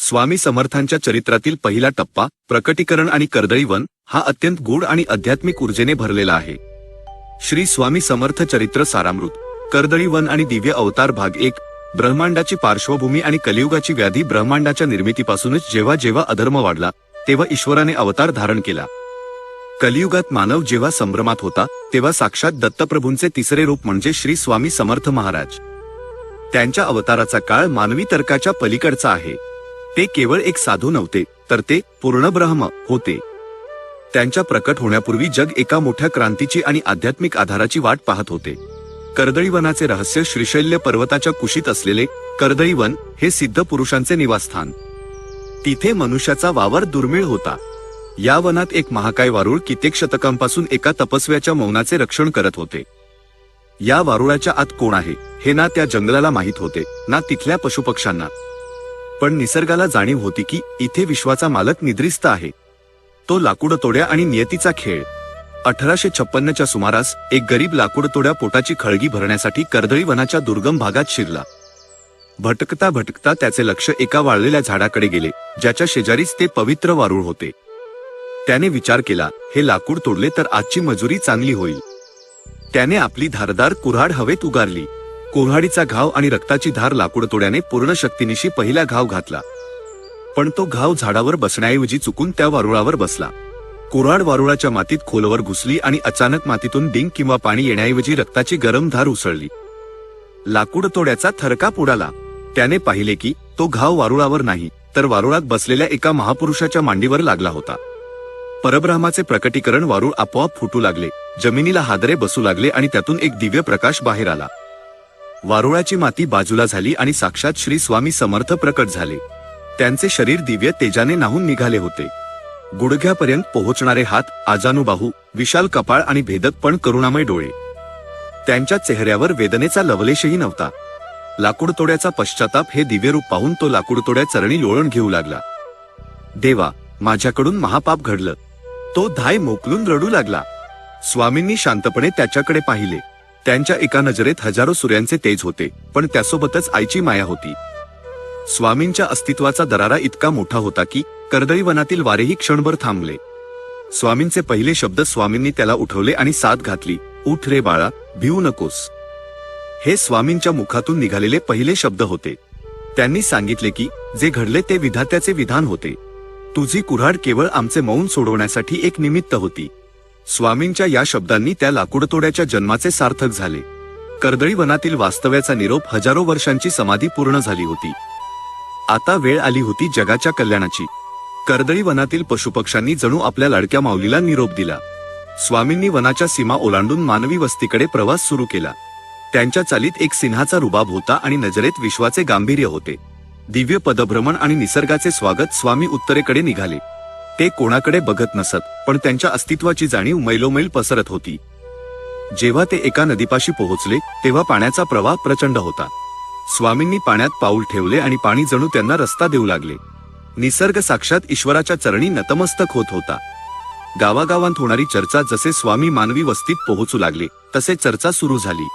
स्वामी समर्थांच्या चरित्रातील पहिला टप्पा प्रकटीकरण आणि कर्दळीवन हा अत्यंत गूढ आणि आध्यात्मिक ऊर्जेने भरलेला आहे। श्री स्वामी समर्थ चरित्र सारामृत, कर्दळीवन आणि दिव्य अवतार भाग 1। ब्रह्मांडाची पार्श्वभूमी आणि कलियुगाची व्याधी। ब्रह्मांडाच्या निर्मितीपासूनच जेव्हा जेव्हा अधर्म वाढला तेव्हा ईश्वराने अवतार धारण केला। कलियुगात मानव जेव्हा संभ्रमात होता तेव्हा साक्षात दत्तप्रभूंचे तिसरे रूप म्हणजे श्री स्वामी समर्थ महाराज। त्यांच्या अवताराचा काळ मानवी तर्काच्या पलीकडचा आहे। ते केवळ एक साधू नव्हते, तर ते पूर्ण ब्रह्म होते। त्यांच्या प्रकट होण्यापूर्वी जग एका मोठ्या क्रांतीची आणि आध्यात्मिक आधाराची वाट पाहत होते। कर्दळीवनाचे रहस्य श्रीशैल्य पर्वताच्या कुशीत असलेले कर्दळीवन हे सिद्ध पुरुषांचे निवासस्थान। तिथे मनुष्याचा वावर दुर्मिळ होता। या वनात एक महाकाय वारुळ कित्येक शतकांपासून एका तपस्व्याच्या मौनाचे रक्षण करत होते। या वारुळाच्या आत कोण आहे हे ना त्या जंगलाला माहित होते, ना तिथल्या पशुपक्ष्यांना। पण निसर्गाला जाणीव होती की इथे विश्वाचा मालक निद्रिस्त आहे। तो लाकूडतोड्या आणि नियतीचा खेळ। 1856च्या सुमारास एक गरीब लाकूडतोड्या पोटाची खळगी भरण्यासाठी कर्दळीवनाच्या दुर्गम भागात शिरला। भटकता भटकता त्याचे लक्ष एका वाळलेल्या झाडाकडे गेले, ज्याच्या शेजारीच ते पवित्र वारुळ होते। त्याने विचार केला, हे लाकूड तोडले तर आजची मजुरी चांगली होईल। त्याने आपली धारदार कुऱ्हाड हवेत उगारली। कुऱ्हाडीचा घाव आणि रक्ताची धार लाकूडतोड्याने पूर्ण शक्तीनिशी पहिला घाव घातला, पण तो घाव झाडावर बसण्याऐवजी चुकून त्या वारुळावर बसला। कुऱ्हाड वारुळाच्या मातीत खोलवर घुसली आणि अचानक मातीतून डिंक किंवा पाणी येण्याऐवजी रक्ताची गरम धार उसळली। लाकूडतोड्याचा थरकाप उडाला। त्याने पाहिले की तो घाव वारुळावर नाही, तर वारुळात बसलेल्या एका महापुरुषाच्या मांडीवर लागला होता। परब्रह्माचे प्रकटीकरण। वारुळ आपोआप फुटू लागले, जमिनीला हादरे बसू लागले आणि त्यातून एक दिव्य प्रकाश बाहेर आला। वारुळाची माती बाजूला झाली आणि साक्षात श्री स्वामी समर्थ प्रकट झाले। त्यांचे शरीर दिव्य तेजाने न्हाऊन निघाले होते। गुडघ्यापर्यंत पोहोचणारे हात, आजानुबाहू, विशाल कपाळ आणि भेदक पण करुणामय डोळे। त्यांच्या चेहऱ्यावर वेदनेचा लवलेशही नव्हता। लाकूडतोड्याचा पश्चाताप हे दिव्य रूप पाहून तो लाकूडतोड्या चरणी लोळण घेऊ लागला। देवा, माझ्याकडून महापाप घडलं, तो धाय मोकलून रडू लागला। स्वामींनी शांतपणे त्याच्याकडे पाहिले। त्यांच्या एका नजरेत हजारो सूर्यांचे तेज होते, पण त्यासोबतच आईची माया होती। स्वामींच्या अस्तित्वाचा दरारा इतका मोठा होता की कर्दळीवनातील वारेही क्षणभर थांबले। स्वामींचे पहिले शब्द स्वामींनी त्याला उठवले आणि साद घातली, उठ रे बाळा, भिवू नकोस। हे स्वामींच्या मुखातून निघालेले पहिले शब्द होते। त्यांनी सांगितले की जे घडले ते विधात्याचे विधान होते। तुझी कुऱ्हाड केवळ आमचे मौन सोडवण्यासाठी एक निमित्त होती। स्वामींच्या या शब्दांनी त्या लाकूडतोड्याच्या जन्माचे सार्थक झाले। कर्दळीवनातील वास्तव्याचा निरोप हजारो वर्षांची समाधी पूर्ण झाली होती। आता वेळ आली होती जगाच्या कल्याणाची। कर्दळीवनातील पशुपक्ष्यांनी जणू आपल्या लाडक्या माऊलीला निरोप दिला। स्वामींनी वनाच्या सीमा ओलांडून मानवी वस्तीकडे प्रवास सुरू केला। त्यांच्या चालीत एक सिंहाचा रुबाब होता आणि नजरेत विश्वाचे गांभीर्य होते। दिव्य पदभ्रमण आणि निसर्गाचे स्वागत। स्वामी उत्तरेकडे निघाले। ते कोणाकडे बघत नसत, पण त्यांच्या अस्तित्वाची जाणीव मैलोमैल पसरत होती। जेव्हा ते एका नदीपाशी पोहोचले तेव्हा पाण्याचा प्रवाह प्रचंड होता। स्वामींनी पाण्यात पाऊल ठेवले आणि पाणी जणू त्यांना रस्ता देऊ लागले। निसर्ग साक्षात ईश्वराच्या चरणी नतमस्तक होत होता। गावागावांत होणारी चर्चा, जसे स्वामी मानवी वस्तीत पोहोचू लागले तसे चर्चा सुरू झाली।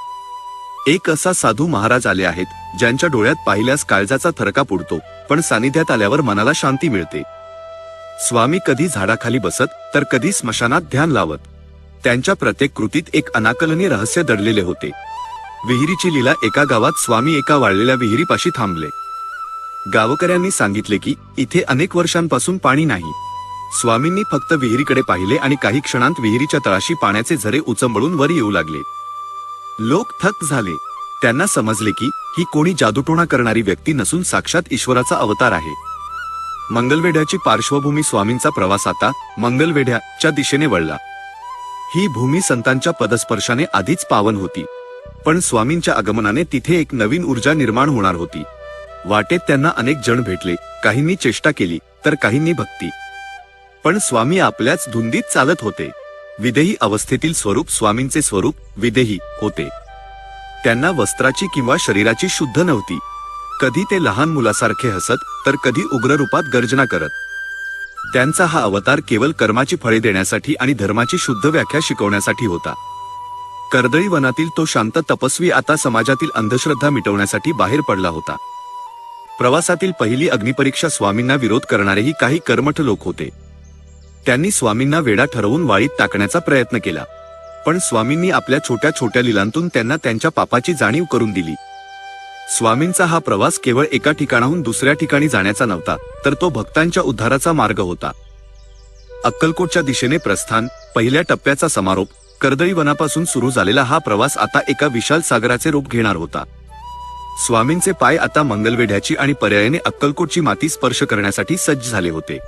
एक असा साधू महाराज आले आहेत, ज्यांच्या डोळ्यात पाहिल्यास काळजाचा थरकाप उडतो, पण सानिध्यात आल्यावर मनाला शांती मिळते। स्वामी कधी झाडाखाली बसत, तर कधी स्मशानात ध्यान लावत। त्यांच्या प्रत्येक कृतीत एक अनाकलनीय रहस्य दडलेले होते। विहिरीची लीला। एका गावात स्वामी एका वाळलेल्या विहिरीपाशी थांबले। गावकऱ्यांनी सांगितले की इथे अनेक वर्षांपासून पाणी नाही। स्वामींनी फक्त विहिरीकडे पाहिले आणि काही क्षणांत विहिरीच्या तळाशी पाण्याचे झरे उचंबळून वर येऊ लागले। लोक थक्क झाले। त्यांना समजले की ही कोणी जादूटोणा करणारी व्यक्ती नसून साक्षात ईश्वराचा अवतार आहे। मंगलवेढ्याची पार्श्वभूमी। स्वामींचा प्रवास आता मंगलवेढ्याच्या दिशेने वळला। ही भूमी संतांच्या पदस्पर्शाने आधीच पावन होती, पण स्वामींच्या आगमनाने तिथे एक नवीन ऊर्जा निर्माण होणार होती। वाटेत त्यांना अनेक जण भेटले। काहींनी चेष्टा केली, तर काहींनी भक्ती। पण स्वामी आपल्याच धुंदीत चालत होते। विदेही अवस्थेतील स्वरूप स्वामींचे स्वरूप विदेही होते। त्यांना वस्त्राची किंवा शरीराची शुद्ध नव्हती। कधी ते लहान मुलासारखे हसत, तर कधी उग्र रूपात गर्जना करत। त्यांचा हा अवतार केवळ कर्माची फळे देण्यासाठी आणि धर्माची शुद्ध व्याख्या शिकवण्यासाठी होता। कर्दळीवनातील तो शांत तपस्वी आता समाजातील अंधश्रद्धा मिटवण्यासाठी बाहेर पडला होता। प्रवासातील पहिली अग्निपरीक्षा स्वामींना विरोध करणारेही काही कर्मठ लोक होते. त्यांनी स्वामींना वेडा ठरवून वाळीत टाकण्याचा प्रयत्न केला, पण स्वामींनी आपल्या छोट्या छोट्या लीलांतून त्यांना त्यांच्या पापाची जाणीव करून दिली. स्वामींचा हा प्रवास केवळ एका ठिकाणाहून दुसऱ्या ठिकाणी जाण्याचा नव्हता, तर तो भक्तांच्या उद्धाराचा मार्ग होता. अक्कलकोटच्या दिशेने प्रस्थान, पहिल्या टप्प्याचा समारोप. कर्दळी वनापासून सुरू झालेला हा प्रवास आता एका विशाल सागराचे रूप घेणार होता. स्वामींचे पाय आता मंगलवेढ्याची आणि पर्यायाने अक्कलकोटची माती स्पर्श करण्यासाठी सज्ज झाले होते.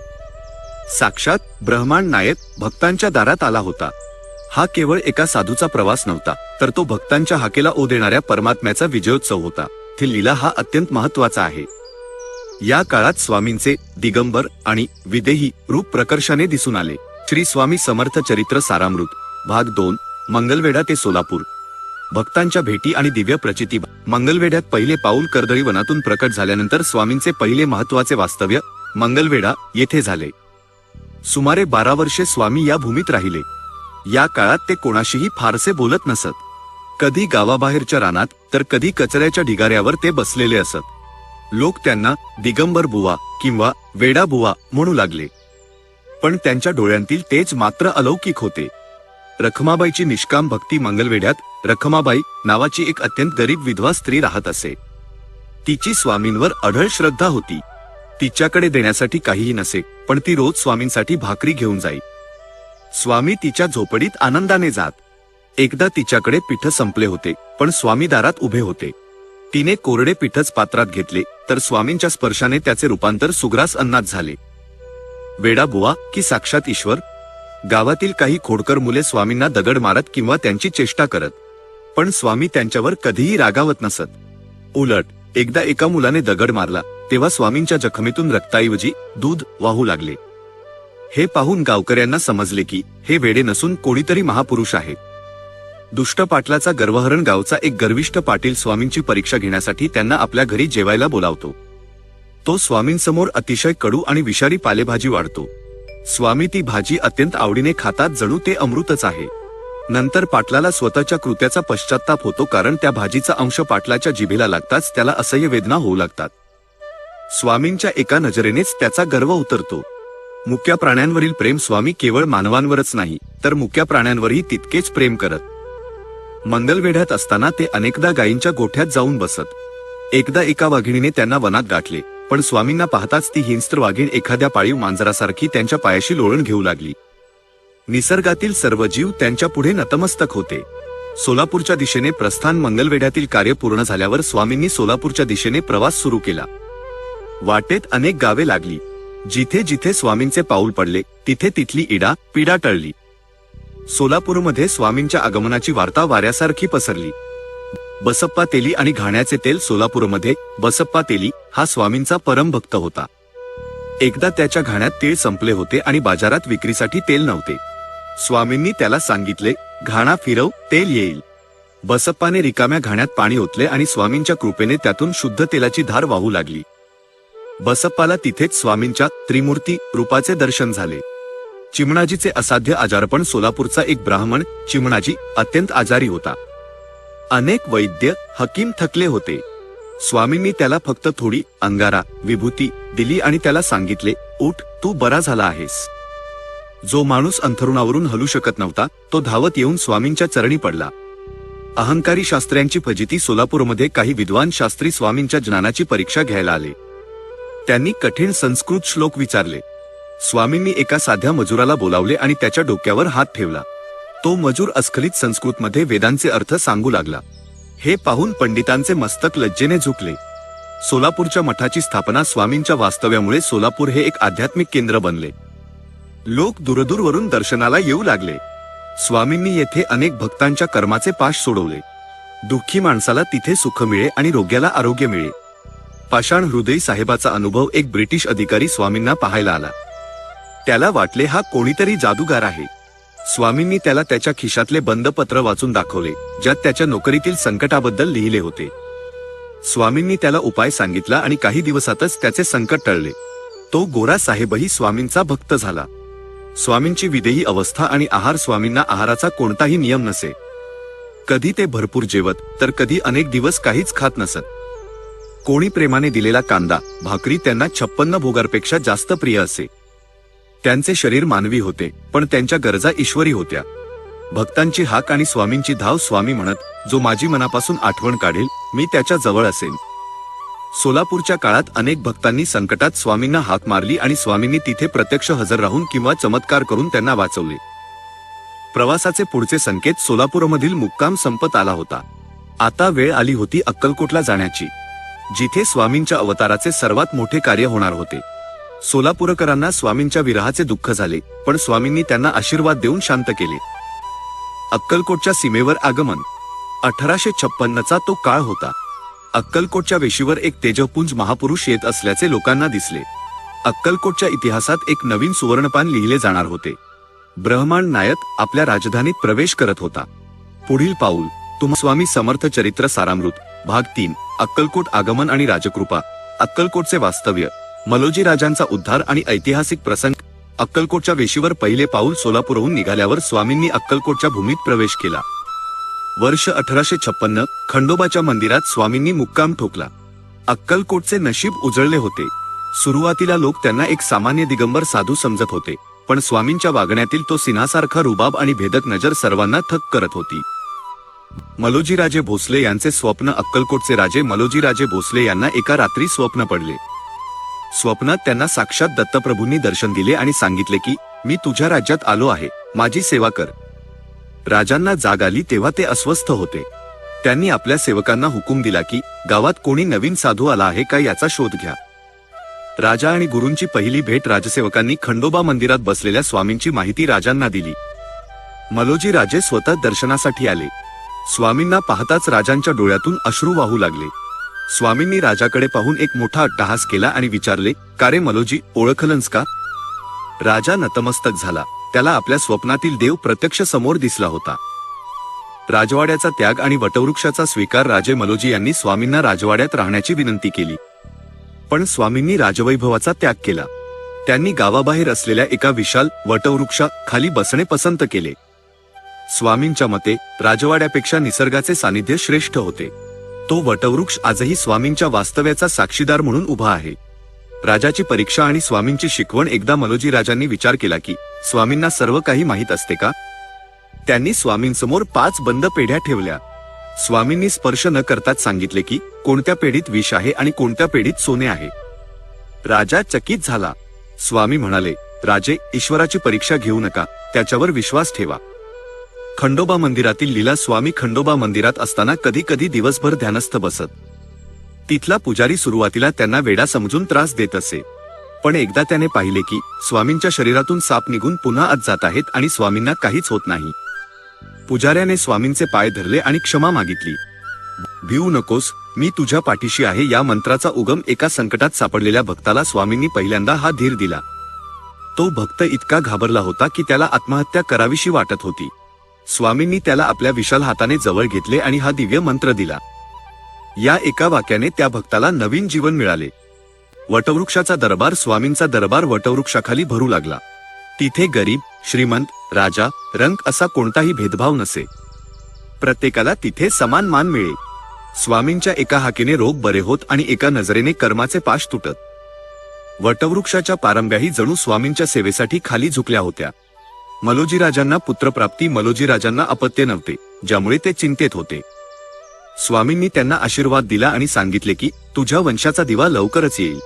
साक्षात ब्रह्मांड नायक भक्तांच्या दारात आला होता. हा केवळ एका साधूचा प्रवास नव्हता, तर तो भक्तांच्या हाकेला ओ देणाऱ्या परमात्म्याचा विजयोत्सव होता. ती लीला हा अत्यंत महत्वाचा आहे. या काळात स्वामींचे दिगंबर आणि विदेही रूप प्रकर्षाने दिसून आले. श्री स्वामी समर्थ चरित्र सारामृत भाग 2. मंगलवेढा ते सोलापूर. भक्तांच्या भेटी आणि दिव्य प्रचिती. मंगलवेढ्यात पहिले पाऊल कर्दळी वनातून प्रकट झाल्यानंतर स्वामींचे पहिले महत्वाचे वास्तव्य मंगलवेढा येथे झाले. सुमारे 12 वर्षे स्वामी या भूमीत राहिले. या काळात ते कोणाशीही फारसे बोलत नसत. कधी गावाबाहेरच्या रानात, तर कधी कचऱ्याच्या ढिगाऱ्यावर ते बसलेले असत. लोक त्यांना दिगंबर बुवा किंवा वेडा बुवा म्हणू लागले, पण त्यांच्या डोळ्यांतील तेज मात्र अलौकिक होते. रखमाबाईची निष्काम भक्ती. मंगलवेढ्यात रखमाबाई नावाची एक अत्यंत गरीब विधवा स्त्री राहत असे. तिची स्वामींवर अढळ श्रद्धा होती. तिच्याकडे देण्यासाठी काहीही नसे, पण ती रोज स्वामींसाठी भाकरी घेऊन जाई. स्वामी तिच्या झोपडीत आनंदाने जात. एकदा तिच्याकडे पीठ संपले होते, पण स्वामी दारात उभे होते. तिने कोरडे पीठच पात्रात घेतले, तर स्वामींच्या स्पर्शाने त्याचे रूपांतर सुग्रास अन्नात झाले. वेडा बुवा की साक्षात ईश्वर? गावातील काही खोडकर मुले स्वामींना दगड मारत किंवा त्यांची चेष्टा करत, पण स्वामी त्यांच्यावर कधीही रागावत नसत. उलट एकदा एका मुलाने दगड मारला, तेव्हा स्वामींच्या जखमेतून रक्ताऐवजी दूध वाहू लागले. हे पाहून गावकऱ्यांना समजले की हे वेडे नसून कोणीतरी महापुरुष आहे. दुष्ट पाटलाचा गर्वहरण. गावचा एक गर्विष्ठ पाटील स्वामींची परीक्षा घेण्यासाठी त्यांना आपल्या घरी जेवायला बोलावतो. तो स्वामींसमोर अतिशय कडू आणि विषारी पालेभाजी वाढतो. स्वामी ती भाजी अत्यंत आवडीने खातात, जणू ते अमृतच आहे. नंतर पाटलाला स्वतःच्या कृत्याचा पश्चात्ताप होतो, कारण त्या भाजीचा अंश पाटलाच्या जिभेला लागताच त्याला असह्य वेदना होऊ लागतात. स्वामींच्या एका नजरेनेच त्याचा गर्व उतरतो. मुक्या प्राण्यांवरील प्रेम. स्वामी केवळ मानवांवरच नाही, तर मुक्या प्राण्यांवरही तितकेच प्रेम करत. मंगलवेढ्यात असताना ते अनेकदा गायींच्या गोठ्यात जाऊन बसत. एकदा एका वाघिणीने त्यांना वनात गाठले, पण स्वामींना पाहताच ती हिंस्त्र वाघीण एखाद्या पाळीव मांजरासारखी त्यांच्या पायाशी लोळण घेऊ लागली. निसर्गातील सर्व जीव त्यांच्या पुढे नतमस्तक होते. सोलापूरच्या दिशेने प्रस्थान. मंगलवेढ्यातील कार्य पूर्ण झाल्यावर स्वामींनी सोलापूरच्या दिशेने प्रवास सुरू केला. वाटेत अनेक गावे लागली. जिथे जिथे स्वामींचे पाऊल पडले, तिथे तिथली इडा पीडा टळली. सोलापूरमध्ये स्वामींच्या आगमनाची वार्ता वाऱ्यासारखी पसरली. बसप्पा तेली आणि घाण्याचे तेल. सोलापूरमध्ये बसप्पा तेली हा स्वामींचा परमभक्त होता. एकदा त्याच्या घाण्यात तेल संपले होते आणि बाजारात विक्रीसाठी तेल नव्हते. स्वामींनी त्याला सांगितले, घाणा फिरव, तेल येईल. बसप्पाने रिकाम्या घाण्यात पाणी ओतले आणि स्वामींच्या कृपेने त्यातून शुद्ध तेलाची धार वाहू लागली. बसप्पाला तिथेच स्वामींच्या त्रिमूर्ती रूपाचे दर्शन झाले. चिमणाजीचे असाध्य आजारपण. सोलापूरचा एक ब्राह्मण चिमणाजी अत्यंत आजारी होता. अनेक वैद्य हकीम थकले होते. स्वामींनी त्याला फक्त थोडी अंगारा विभूती दिली आणि त्याला सांगितले, उठ, तू बरा झाला आहेस. जो माणूस अंथरुणावरून हलू शकत नव्हता, तो धावत येऊन स्वामींच्या चरणी पडला. अहंकारी शास्त्र्यांची फजिती. सोलापूरमध्ये काही विद्वान शास्त्री स्वामींच्या ज्ञानाची परीक्षा घ्यायला आले. त्यांनी कठीण संस्कृत श्लोक विचारले. स्वामींनी एका साध्या मजुराला बोलावले आणि त्याच्या डोक्यावर हात ठेवला. तो मजूर अस्खलित संस्कृतमध्ये वेदांचे अर्थ सांगू लागला. हे पाहून पंडितांचे मस्तक लज्जेने झुकले. सोलापूरच्या मठाची स्थापना. स्वामींच्या वास्तव्यामुळे सोलापूर हे एक आध्यात्मिक केंद्र बनले. लोक दूरदूरवरून दर्शनाला येऊ लागले. स्वामींनी येथे अनेक भक्तांच्या कर्माचे पाश सोडवले. दुःखी माणसाला तिथे सुख मिळे आणि रोग्याला आरोग्य मिळे. पाषाण हृदयी साहेबाचा अनुभव. एक ब्रिटिश अधिकारी स्वामींना पाहायला आला. त्याला वाटले हा कोणीतरी जादूगार आहे. स्वामींनी त्याला त्याच्या खिशातले बंद पत्र वाचून दाखवले, ज्यात त्याच्या नोकरीतील संकटाबद्दल लिहिले होते. स्वामींनी त्याला उपाय सांगितला आणि काही दिवसातच त्याचे संकट टळले. तो गोरा साहेबही स्वामींचा भक्त झाला. स्वामींची विदेही अवस्था आणि आहार. स्वामींना आहाराचा कोणताही नियम नसे. कधी ते भरपूर जेवत, तर कधी अनेक दिवस काहीच खात नसत. कोणी प्रेमाने दिलेला कांदा भाकरी त्यांना 56 भोगारपेक्षा जास्त प्रिय असे. त्यांचे शरीर मानवी होते, पण त्यांच्या गरजा ईश्वरी होत्या. भक्तांची हाक आणि स्वामींची धाव. स्वामी म्हणत, जो माझी मनापासून आठवण काढेल मी त्याच्या जवळ असेन. सोलापूरच्या काळात अनेक भक्तांनी संकटात स्वामींना हाक मारली आणि स्वामींनी तिथे प्रत्यक्ष हजर राहून किंवा चमत्कार करून त्यांना वाचवले. प्रवासाचे पुढचे संकेत. सोलापूरमधील मुक्काम संपत आला होता. आता वेळ आली होती अक्कलकोटला जाण्याची, जिथे स्वामींच्या अवताराचे सर्वात मोठे कार्य होणार होते. सोलापूरकरांना स्वामींच्या विरहाचे दुःख झाले, पण स्वामींनी त्यांना आशीर्वाद देऊन शांत केले. अक्कलकोटच्या सीमेवर आगमन. 1856चा तो काळ होता. अक्कलकोटच्या वेशीवर एक तेजपुंज महापुरुष येत असल्याचे लोकांना दिसले. अक्कलकोटच्या इतिहासात एक नवीन सुवर्णपान लिहिले जाणार होते. ब्रह्मांड नायक आपल्या राजधानीत प्रवेश करत होता. पुढील पाऊल. स्वामी समर्थ चरित्र सारामृत भाग 3. अक्कलकोट आगमन आणि राजकृपा. अक्कलकोटचे वास्तव्य. मलोजी राजांचा उद्धार आणि ऐतिहासिक प्रसंग. अक्कलकोटच्या वेशीवर पहिले पाऊल. सोलापूरहून निघाल्यावर स्वामींनी अक्कलकोटच्या भूमीत प्रवेश केला. वर्ष 1856. खंडोबाच्या मंदिरात स्वामींनी मुक्काम ठोकला. अक्कलकोटचे नशीब उजळले होते. सुरुवातीला लोक त्यांना एक सामान्य दिगंबर साधू समजत होते, पण स्वामींच्या वागण्यातील तो सिंहासारखा रुबाब आणि भेदक नजर सर्वांना थक्क करत होती. मलोजीराजे भोसले यांचे स्वप्न. अक्कलकोटचे राजे मलोजीराजे भोसले यांना एका रात्री स्वप्न पडले. स्वप्नात त्यांना साक्षात दत्तप्रभूंनी दर्शन दिले आणि सांगितले की, मी तुझ्या राज्यात आलो आहे, माझी सेवा कर. राजांना जाग आली तेव्हा ते अस्वस्थ होते. त्यांनी आपल्या सेवकांना हुकूम दिला की, गावात कोणी नवीन साधू आला आहे का याचा शोध घ्या. राजा आणि गुरूंची पहिली भेट. राजसेवकांनी खंडोबा मंदिरात बसलेल्या स्वामींची माहिती राजांना दिली. मलोजी राजे स्वतः दर्शनासाठी आले. स्वामींना पाहताच राजांच्या डोळ्यातून अश्रू वाहू लागले. स्वामींनी राजाकडे पाहून एक मोठा अट्टहास केला आणि विचारले, का रे मलोजी, ओळखलंस का? राजा नतमस्तक झाला. त्याला आपल्या स्वप्नातील देव प्रत्यक्ष समोर दिसला होता. राजवाड्याचा त्याग आणि वटवृक्षाचा स्वीकार. राजे मलोजी यांनी स्वामींना राजवाड्यात राहण्याची विनंती केली, पण स्वामींनी राजवैभवाचा त्याग केला. त्यांनी गावाबाहेर असलेल्या एका विशाल वटवृक्षा खाली बसणे पसंत केले. स्वामींच्या मते राजवाड्यापेक्षा निसर्गाचे सानिध्य श्रेष्ठ होते. तो वटवृक्ष आजही स्वामींच्या वास्तव्याचा साक्षीदार म्हणून उभा आहे. राजाची परीक्षा आणि स्वामींची शिकवण. एकदा मलोजी राजांनी विचार केला की, स्वामींना सर्व काही माहीत असते का? त्यांनी स्वामींसमोर 5 बंद पेढ्या ठेवल्या. स्वामींनी स्पर्श न करताच सांगितले की, कोणत्या पेढीत विष आहे आणि कोणत्या पेढीत सोने आहे. राजा चकित झाला. स्वामी म्हणाले, राजे, ईश्वराची परीक्षा घेऊ नका, त्याच्यावर विश्वास ठेवा. खंडोबा मंदिरातील लीला. स्वामी खंडोबा मंदिरात असताना कधी कधी दिवसभर ध्यानस्थ बसत. तिथला पुजारी सुरुवातीला त्यांना वेडा समजून त्रास देत असे, पण एकदा त्याने पाहिले की स्वामींच्या शरीरातून साप निघून पुन्हा आत जात आहेत आणि स्वामींना काहीच होत नाही. पुजाऱ्याने स्वामींचे पाय धरले आणि क्षमा मागितली. भिवू नकोस, मी तुझ्या पाठीशी आहे. या मंत्राचा उगम एका संकटात सापडलेल्या भक्ताला स्वामींनी पहिल्यांदा हा धीर दिला. तो भक्त इतका घाबरला होता की त्याला आत्महत्या करावीशी वाटत होती. स्वामींनी त्याला आपल्या विशाल हाताने जवळ घेतले आणि हा दिव्य मंत्र दिला. या एका वाक्याने त्या भक्ताला नवीन जीवन मिळाले. वटवृक्षाचा दरबार. स्वामींचा दरबार वटवृक्षाखाली भरू लागला. तिथे गरीब, श्रीमंत, राजा, रंक असा कोणताही भेदभाव नसे. प्रत्येकाला तिथे समान मान मिळे. स्वामींच्या एका हाकेने रोग बरे होत आणि एका नजरेने कर्माचे पाश तुटत. वटवृक्षाच्या पारंब्याही जणू स्वामींच्या सेवेसाठी खाली झुकल्या होत्या. मलोजी राजांना पुत्रप्राप्ती. मलोजी राजांना अपत्य नव्हते, ज्यामुळे ते चिंतेत होते. स्वामींनी त्यांना आशीर्वाद दिला आणि सांगितले की, तुझ्या वंशाचा दिवा लवकरच येईल.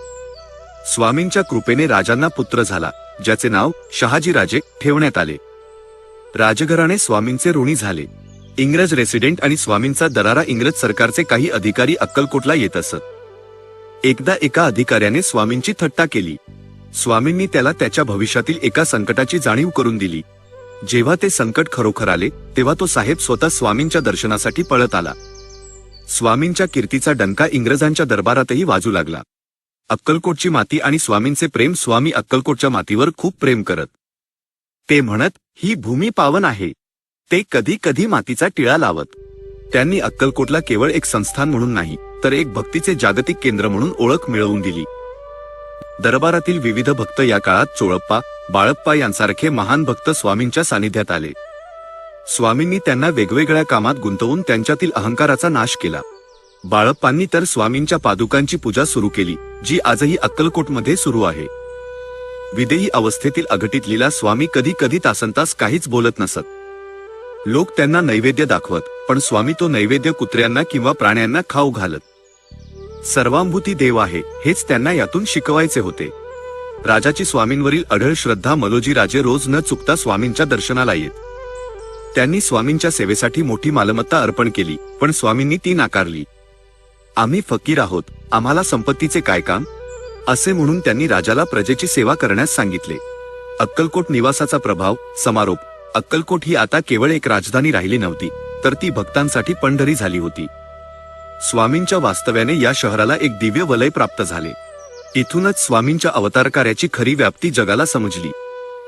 स्वामींच्या कृपेने राजांना पुत्र झाला, ज्याचे नाव शहाजीराजे ठेवण्यात आले. राजघराणे स्वामींचे ऋणी झाले. इंग्रज रेसिडेंट आणि स्वामींचा दरारा. इंग्रज सरकारचे काही अधिकारी अक्कलकोटला येत असत. एकदा एका अधिकाऱ्याने स्वामींची थट्टा केली. स्वामींनी त्याला त्याच्या भविष्यातील एका संकटाची जाणीव करून दिली. जेव्हा ते संकट खरोखर आले, तेव्हा तो साहेब स्वतः स्वामींच्या दर्शनासाठी पळत आला. स्वामींच्या कीर्तीचा डंका इंग्रजांच्या दरबारातही वाजू लागला. अक्कलकोटची माती आणि स्वामींचे प्रेम. स्वामी अक्कलकोटच्या मातीवर खूप प्रेम करत. ते म्हणत, ही भूमी पावन आहे. ते कधी कधी मातीचा टिळा लावत. त्यांनी अक्कलकोटला केवळ एक संस्थान म्हणून नाही, तर एक भक्तीचे जागतिक केंद्र म्हणून ओळख मिळवून दिली. दरबारातील विविध भक्त. या काळात चोळप्पा, बाळप्पा यांसारखे महान भक्त स्वामींच्या सानिध्यात आले. स्वामींनी त्यांना वेगवेगळ्या कामात गुंतवून त्यांच्यातील अहंकाराचा नाश केला. बाळप्पांनी तर स्वामींच्या पादुकांची पूजा सुरू केली, जी आजही अक्कलकोटमध्ये सुरू आहे. विदेही अवस्थेतील अघटित लीला स्वामी कधी कधी तासनतास काहीच बोलत नसत. लोक त्यांना नैवेद्य दाखवत, पण स्वामी तो नैवेद्य कुत्र्यांना किंवा प्राण्यांना खाऊ घालत. सर्वांभूती देव आहे हेच त्यांना यातून शिकवायचे होते. राजाची स्वामींवरील अढळ श्रद्धा मलोजी राजे रोज न चुकता स्वामींच्या दर्शनाला येत. त्यांनी स्वामींच्या सेवेसाठी मोठी मालमत्ता अर्पण केली, पण स्वामींनी ती नाकारली. आम्ही फकीर आहोत, आम्हाला संपत्तीचे काय काम, असे म्हणून त्यांनी राजाला प्रजेची सेवा करण्यास सांगितले. अक्कलकोट निवासाचा प्रभाव समारोप. अक्कलकोट ही आता केवळ एक राजधानी राहिली नव्हती, तर ती भक्तांसाठी पंढरी झाली होती. स्वामींच्या वास्तव्याने या शहराला एक दिव्य वलय प्राप्त झाले. इथूनच स्वामींच्या अवतार कार्याची खरी व्याप्ती जगाला समजली.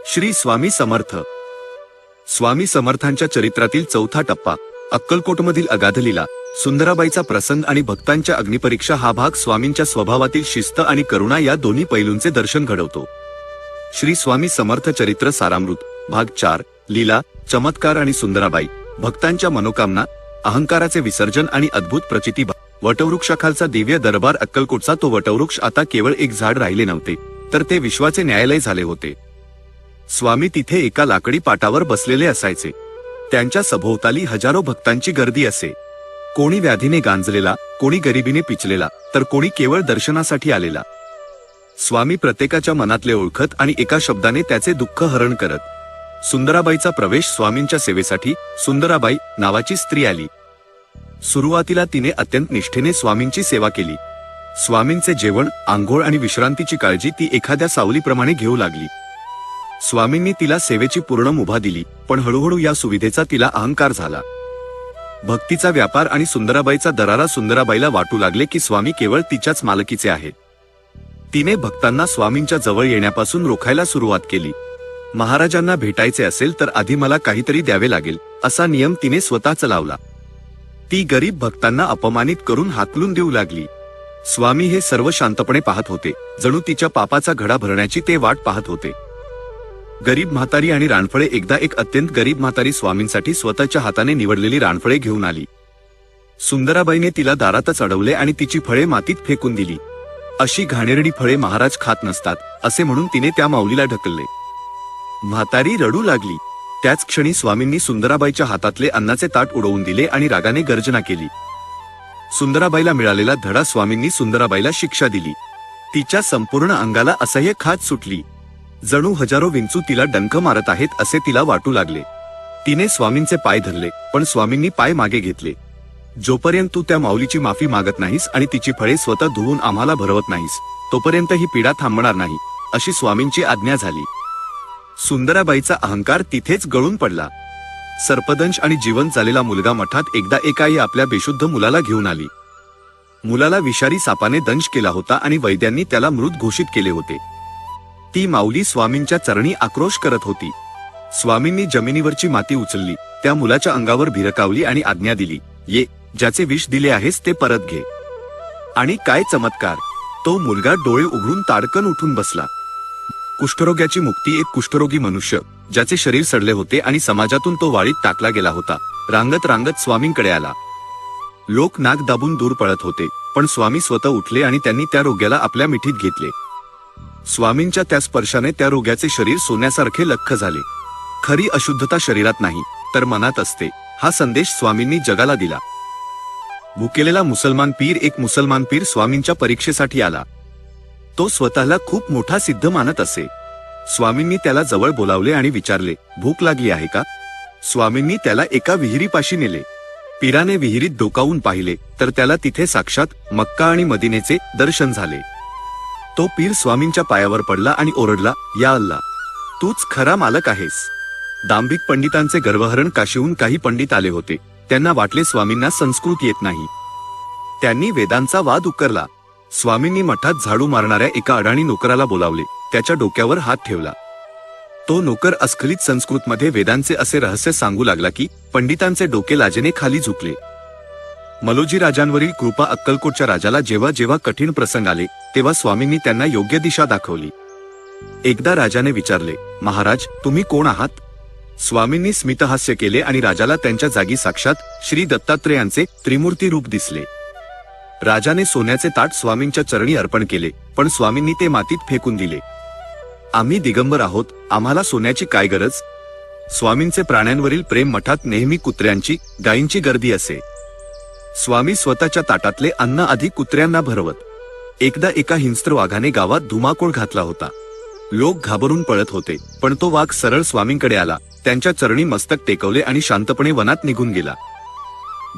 श्री स्वामी समर्थ. स्वामी समर्थांच्या चरित्रातील चौथा टप्पा, अक्कलकोटमधील अगाध लीला, सुंदराबाईचा प्रसंग आणि भक्तांच्या अग्निपरीक्षा हा भाग स्वामींच्या स्वभावातील शिस्त आणि करुणा या दोन्ही पैलूंचे दर्शन घडवतो. श्री स्वामी समर्थ चरित्र सारामृत भाग 4. लीला, चमत्कार आणि सुंदराबाई. भक्तांच्या मनोकामना, अहंकाराचे विसर्जन आणि अद्भुत प्रचिती. वटवृक्षाखालचा दिव्य दरबार. अक्कलकोटचा तो वटवृक्ष आता केवळ एक झाड राहिले नव्हते, तर ते विश्वाचे न्यायालय झाले होते. स्वामी तिथे एका लाकडी पाटावर बसलेले असायचे. त्यांच्या सभोवताली हजारो भक्तांची गर्दी असे. कोणी व्याधीने गांजलेला, कोणी गरिबीने पिचलेला, तर कोणी केवळ दर्शनासाठी आलेला. स्वामी प्रत्येकाच्या मनातले ओळखत आणि एका शब्दाने त्याचे दुःख हरण करत. सुंदराबाईचा प्रवेश. स्वामींच्या सेवेसाठी सुंदराबाई नावाची स्त्री आली. सुरुवातीला तिने अत्यंत निष्ठेने स्वामींची सेवा केली. स्वामींचे जेवण, आंघोळ आणि विश्रांतीची काळजी ती एखाद्या सावलीप्रमाणे घेऊ लागली. स्वामींनी तिला सेवेची पूर्ण मुभा दिली, पण हळूहळू या सुविधेचा तिला अहंकार झाला. भक्तीचा व्यापार आणि सुंदराबाईचा दरारा सुंदराबाईला वाटू लागले की स्वामी केवळ तिच्याच मालकीचे आहेत. तिने भक्तांना स्वामींच्या जवळ येण्यापासून रोखायला सुरुवात केली. महाराजांना भेटायचे असेल तर आधी मला काहीतरी द्यावे लागेल, असा नियम तिने स्वतःच लावला. ती गरीब भक्तांना अपमानित करून हाकलून देऊ लागली. स्वामी हे सर्व शांतपणे पाहत होते, जणू तिच्या पापाचा घडा भरण्याची ते वाट पाहत होते. गरीब म्हातारी आणि रानफळे. एकदा एक अत्यंत गरीब म्हातारी स्वामींसाठी स्वतःच्या हाताने निवडलेली रानफळे घेऊन आली. सुंदराबाईने तिला दारातच अडवले आणि तिची फळे मातीत फेकून दिली. अशी घाणेरडी फळे महाराज खात नसतात, असे म्हणून तिने त्या माऊलीला ढकलले. म्हातारी रडू लागली. त्याच क्षणी स्वामींनी सुंदराबाईच्या हातातले अन्नाचे ताट उडवून दिले आणि रागाने गर्जना केली. सुंदराबाईला मिळालेला धडा. स्वामींनी सुंदराबाईला शिक्षा दिली. तिच्या संपूर्ण अंगाला असह्य खाज सुटली. जणू हजारो विंचू तिला डंख मारत आहेत असे तिला वाटू लागले. तिने स्वामींचे पाय धरले, पण स्वामींनी पाय मागे घेतले. जोपर्यंत तू त्या माऊलीची माफी मागत नाहीस आणि तिची फळे स्वतः धुवून आम्हाला भरवत नाहीस, तोपर्यंत ही पीडा थांबणार नाही, अशी स्वामींची आज्ञा झाली. सुंदराबाईचा अहंकार तिथेच गळून पडला. सर्पदंश आणि जिवंत झालेला मुलगा मठात एकदा एका आई आपल्या बेशुद्ध मुलाला घेऊन आली. मुलाला विषारी सापाने दंश केला होता आणि वैद्यांनी त्याला मृत घोषित केले होते. ती माऊली स्वामींच्या चरणी आक्रोश करत होती. स्वामींनी जमिनीवरची माती उचलली, त्या मुलाच्या अंगावर भिरकावली आणि आज्ञा दिली, ये, ज्याचे विष दिले आहेस ते परत घे. आणि काय चमत्कार! तो मुलगा डोळे उघडून ताडकन उठून बसला. कुष्ठरोग्याची मुक्ती. एक कुष्ठरोगी मनुष्य, ज्याचे शरीर सडले होते आणि समाजातून तो वाळीत टाकला गेला होता, रांगत रांगत स्वामींकडे आला. लोक नाक दाबून दूर पळत होते, पण स्वामी स्वतः उठले आणि त्यांनी त्या रोग्याला आपल्या मिठीत घेतले. स्वामींच्या त्या स्पर्शाने त्या रोग्याचे शरीर सोन्यासारखे लख्ख झाले. खरी अशुद्धता शरीरात नाही, तर मनात असते, हा संदेश स्वामींनी जगाला दिला. भुकेलेला मुसलमान पीर. एक मुसलमान पीर स्वामींच्या परीक्षेसाठी आला. तो स्वतःला खूप मोठा सिद्ध मानत असे. स्वामींनी त्याला जवळ बोलावले आणि विचारले, भूक लागली आहे का? स्वामींनी त्याला एका विहिरीपाशी नेले. पीराने विहिरीत डोकावून पाहिले, तर त्याला तिथे साक्षात मक्का आणि मदिनेचे दर्शन झाले. तो पीर स्वामींच्या पायावर पडला आणि ओरडला, या अल्ला, तूच खरा मालक आहेस. दांभिक पंडितांचे गर्वहरण. काशीहून काही पंडित आले होते. त्यांना वाटले स्वामींना संस्कृत येत नाही. त्यांनी वेदांचा वाद उकरला. स्वामींनी मठात झाडू मारणाऱ्या एका अडाणी नोकराला बोलावले, त्याच्या डोक्यावर हात ठेवला. तो नोकर अस्खलित संस्कृतमध्ये वेदांचे असे रहस्य सांगू लागला की पंडितांचे डोके लाजेने खाली झुकले. मलोजी राजांवरील कृपा. अक्कलकोटच्या राजाला जेव्हा जेव्हा कठीण प्रसंग आले, तेव्हा स्वामींनी त्यांना योग्य दिशा दाखवली. एकदा राजाने विचारले, महाराज, तुम्ही कोण आहात? स्वामींनी स्मितहास्य केले आणि राजाला त्यांच्या जागी साक्षात श्री दत्तात्रेयांचे त्रिमूर्ती रूप दिसले. राजाने सोन्याचे ताट स्वामींच्या चरणी अर्पण केले, पण स्वामींनी ते मातीत फेकून दिले. आम्ही दिगंबर आहोत, आम्हाला सोन्याची काय गरज? स्वामींचे प्राण्यांवरील प्रेम मठात नेहमी कुत्र्यांची, गायींची गर्दी असे. स्वामी स्वतःच्या ताटातले अन्न आधी कुत्र्यांना भरवत. एकदा एका हिंस्त्र वाघाने गावात धुमाकूळ घातला होता. लोक घाबरून पळत होते, पण तो वाघ सरळ स्वामींकडे आला, त्यांच्या चरणी मस्तक टेकवले आणि शांतपणे वनात निघून गेला.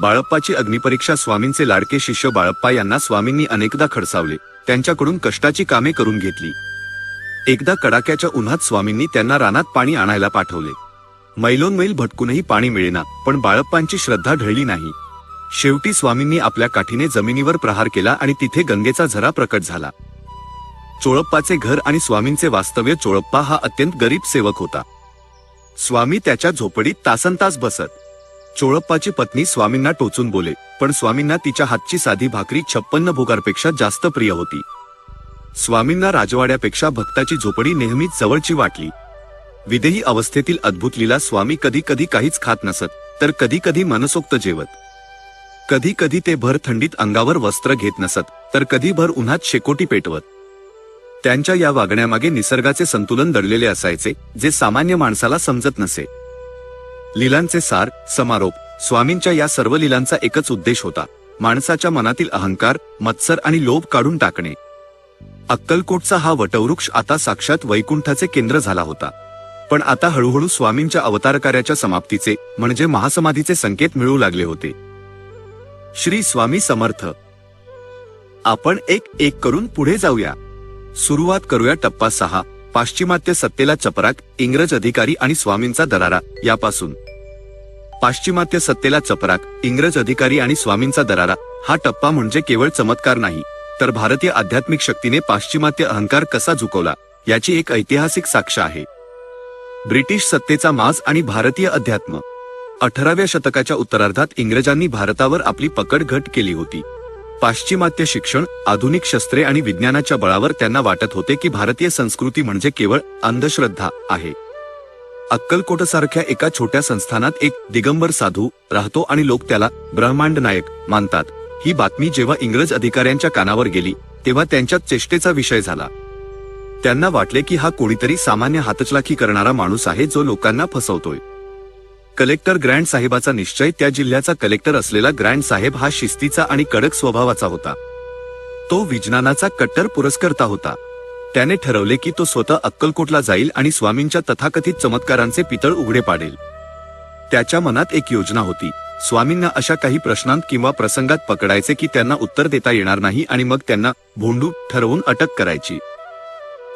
बाळप्पाची अग्निपरीक्षा. स्वामींचे लाडके शिष्य बाळप्पा यांना स्वामींनी अनेकदा खडसावले, त्यांच्याकडून कष्टाची कामे करून घेतली. एकदा कडाक्याच्या उन्हात स्वामींनी त्यांना रानात पाणी आणायला पाठवले. मैलोनमैल भटकूनही पाणी मिळेना, पण बाळप्पांची श्रद्धा ढळली नाही. शेवटी स्वामींनी आपल्या काठीने जमिनीवर प्रहार केला आणि तिथे गंगेचा झरा प्रकट झाला. चोळप्पाचे घर आणि स्वामींचे वास्तव्य. चोळप्पा हा अत्यंत गरीब सेवक होता. स्वामी त्याच्या झोपडीत तासनतास बसत. चोळप्पाची पत्नी स्वामींना टोचून बोले, पण स्वामींना तिच्या हातची साधी भाकरी 56 भोगारपेक्षा जास्त प्रिय होती. स्वामींना राजवाड्यापेक्षा भक्ताची झोपडी नेहमीच जवळची वाटली. विदेही अवस्थेतील अद्भुत लीला. स्वामी कधी कधी काहीच खात नसत, तर कधी कधी मनसोक्त जेवत. कधी कधी ते भर थंडीत अंगावर वस्त्र घेत नसत, तर कधी भर उन्हात शेकोटी पेटवत. त्यांच्या या वागण्यामागे निसर्गाचे संतुलन दडलेले असायचे, जे सामान्य माणसाला समजत नसे. लीलांचे सार. समारोप. स्वामींच्या या सर्व लीलांचा एकच उद्देश होता, माणसाच्या मनातील अहंकार, मत्सर आणि लोभ काढून टाकणे. अक्कलकोटचा हा वटवृक्ष आता साक्षात वैकुंठाचे केंद्र झाला होता. पण आता हळूहळू स्वामींच्या अवतारकार्याच्या समाप्तीचे, म्हणजे महासमाधीचे संकेत मिळू लागले होते. श्री स्वामी समर्थ. आपण एक एक करून पुढे जाऊया. सुरुवात करूया टप्पा 6. पाश्चिमात्य सत्तेला चपराक, इंग्रज अधिकारी आणि स्वामींचा दरारा यापासून. पाश्चिमात्य सत्तेला चपराक, इंग्रज अधिकारी आणि स्वामींचा दरारा हा टप्पा म्हणजे केवळ चमत्कार नाही, तर भारतीय आध्यात्मिक शक्तीने पाश्चिमात्य अहंकार कसा झुकवला याची एक ऐतिहासिक साक्ष आहे. ब्रिटिश सत्तेचा माज आणि भारतीय अध्यात्म. 18व्या शतकाच्या उत्तरार्धात इंग्रजांनी भारतावर आपली पकड घट केली होती. पाश्चिमात्य शिक्षण, आधुनिक शस्त्रे आणि विज्ञानाच्या बळावर त्यांना वाटत होते की भारतीय संस्कृती म्हणजे केवळ अंधश्रद्धा आहे. अक्कलकोटसारख्या एका छोट्या संस्थानात एक दिगंबर साधू राहतो आणि लोक त्याला ब्रह्मांड नायक मानतात. ही बातमी जेव्हा इंग्रज अधिकाऱ्यांच्या कानावर गेली, तेव्हा त्यांच्यात चेष्टेचा विषय झाला. त्यांना वाटले की हा कोणीतरी सामान्य हातचलाखी करणारा माणूस आहे, जो लोकांना फसवतोय. कलेक्टर ग्रँड साहेबाचा निश्चय. त्या जिल्ह्याचा कलेक्टर असलेला ग्रँड साहेब हा शिस्तीचा आणि कडक स्वभावाचा होता. तो विज्ञानाचा कट्टर पुरस्कर्ता होता. त्याने ठरवले की तो स्वतः अक्कलकोटला जाईल आणि स्वामींच्या तथाकथित चमत्कारांचे पितळ उघडे पाडेल. त्याच्या मनात एक योजना होती. स्वामींना अशा काही प्रश्नांत किंवा प्रसंगात पकडायचे की त्यांना उत्तर देता येणार नाही आणि मग त्यांना भोंडू ठरवून अटक करायची.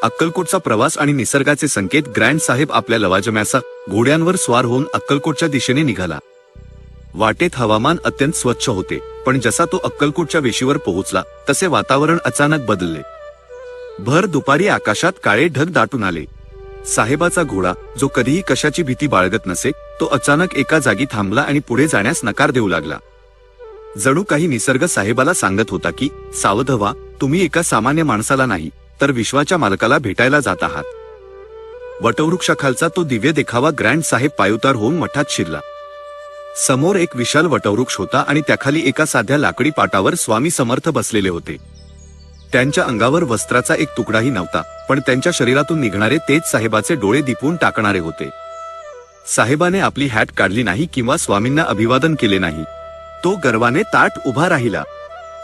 अक्कलकोटचा प्रवास आणि निसर्गाचे संकेत. ग्रँड साहेब आपल्या लवाजम्याचा घोड्यांवर स्वार होऊन अक्कलकोटच्या दिशेने निघाला. वाटेत हवामान अत्यंत स्वच्छ होते, पण जसा तो अक्कलकोटच्या वेशीवर पोहोचला तसे वातावरण अचानक बदलले. भर दुपारी आकाशात काळे ढग दाटून आले. साहेबाचा घोडा, जो कधीही कशाची भीती बाळगत नसे, तो अचानक एका जागी थांबला आणि पुढे जाण्यास नकार देऊ लागला. जणू काही निसर्ग साहेबाला सांगत होता की सावध व्हा, तुम्ही एका सामान्य माणसाला नाही, तर विश्वाच्या मालकाला भेटायला जात आहात. वटवृक्षाखालचा तो दिव्य देखावा. ग्रँड साहेब पायउतार होऊन मठात शिरला. समोर एक विशाल वटवृक्ष होता आणि त्याखाली एका साध्या लाकडी पाटावर स्वामी समर्थ बसलेले होते. त्यांच्या अंगावर वस्त्राचा एक तुकडाही नव्हता, पण त्यांच्या शरीरातून निघणारे तेज साहेबाचे डोळे दिपवून टाकणारे होते. साहेबाने आपली हॅट काढली नाही किंवा स्वामींना अभिवादन केले नाही. तो गर्वाने ताठ उभा राहिला.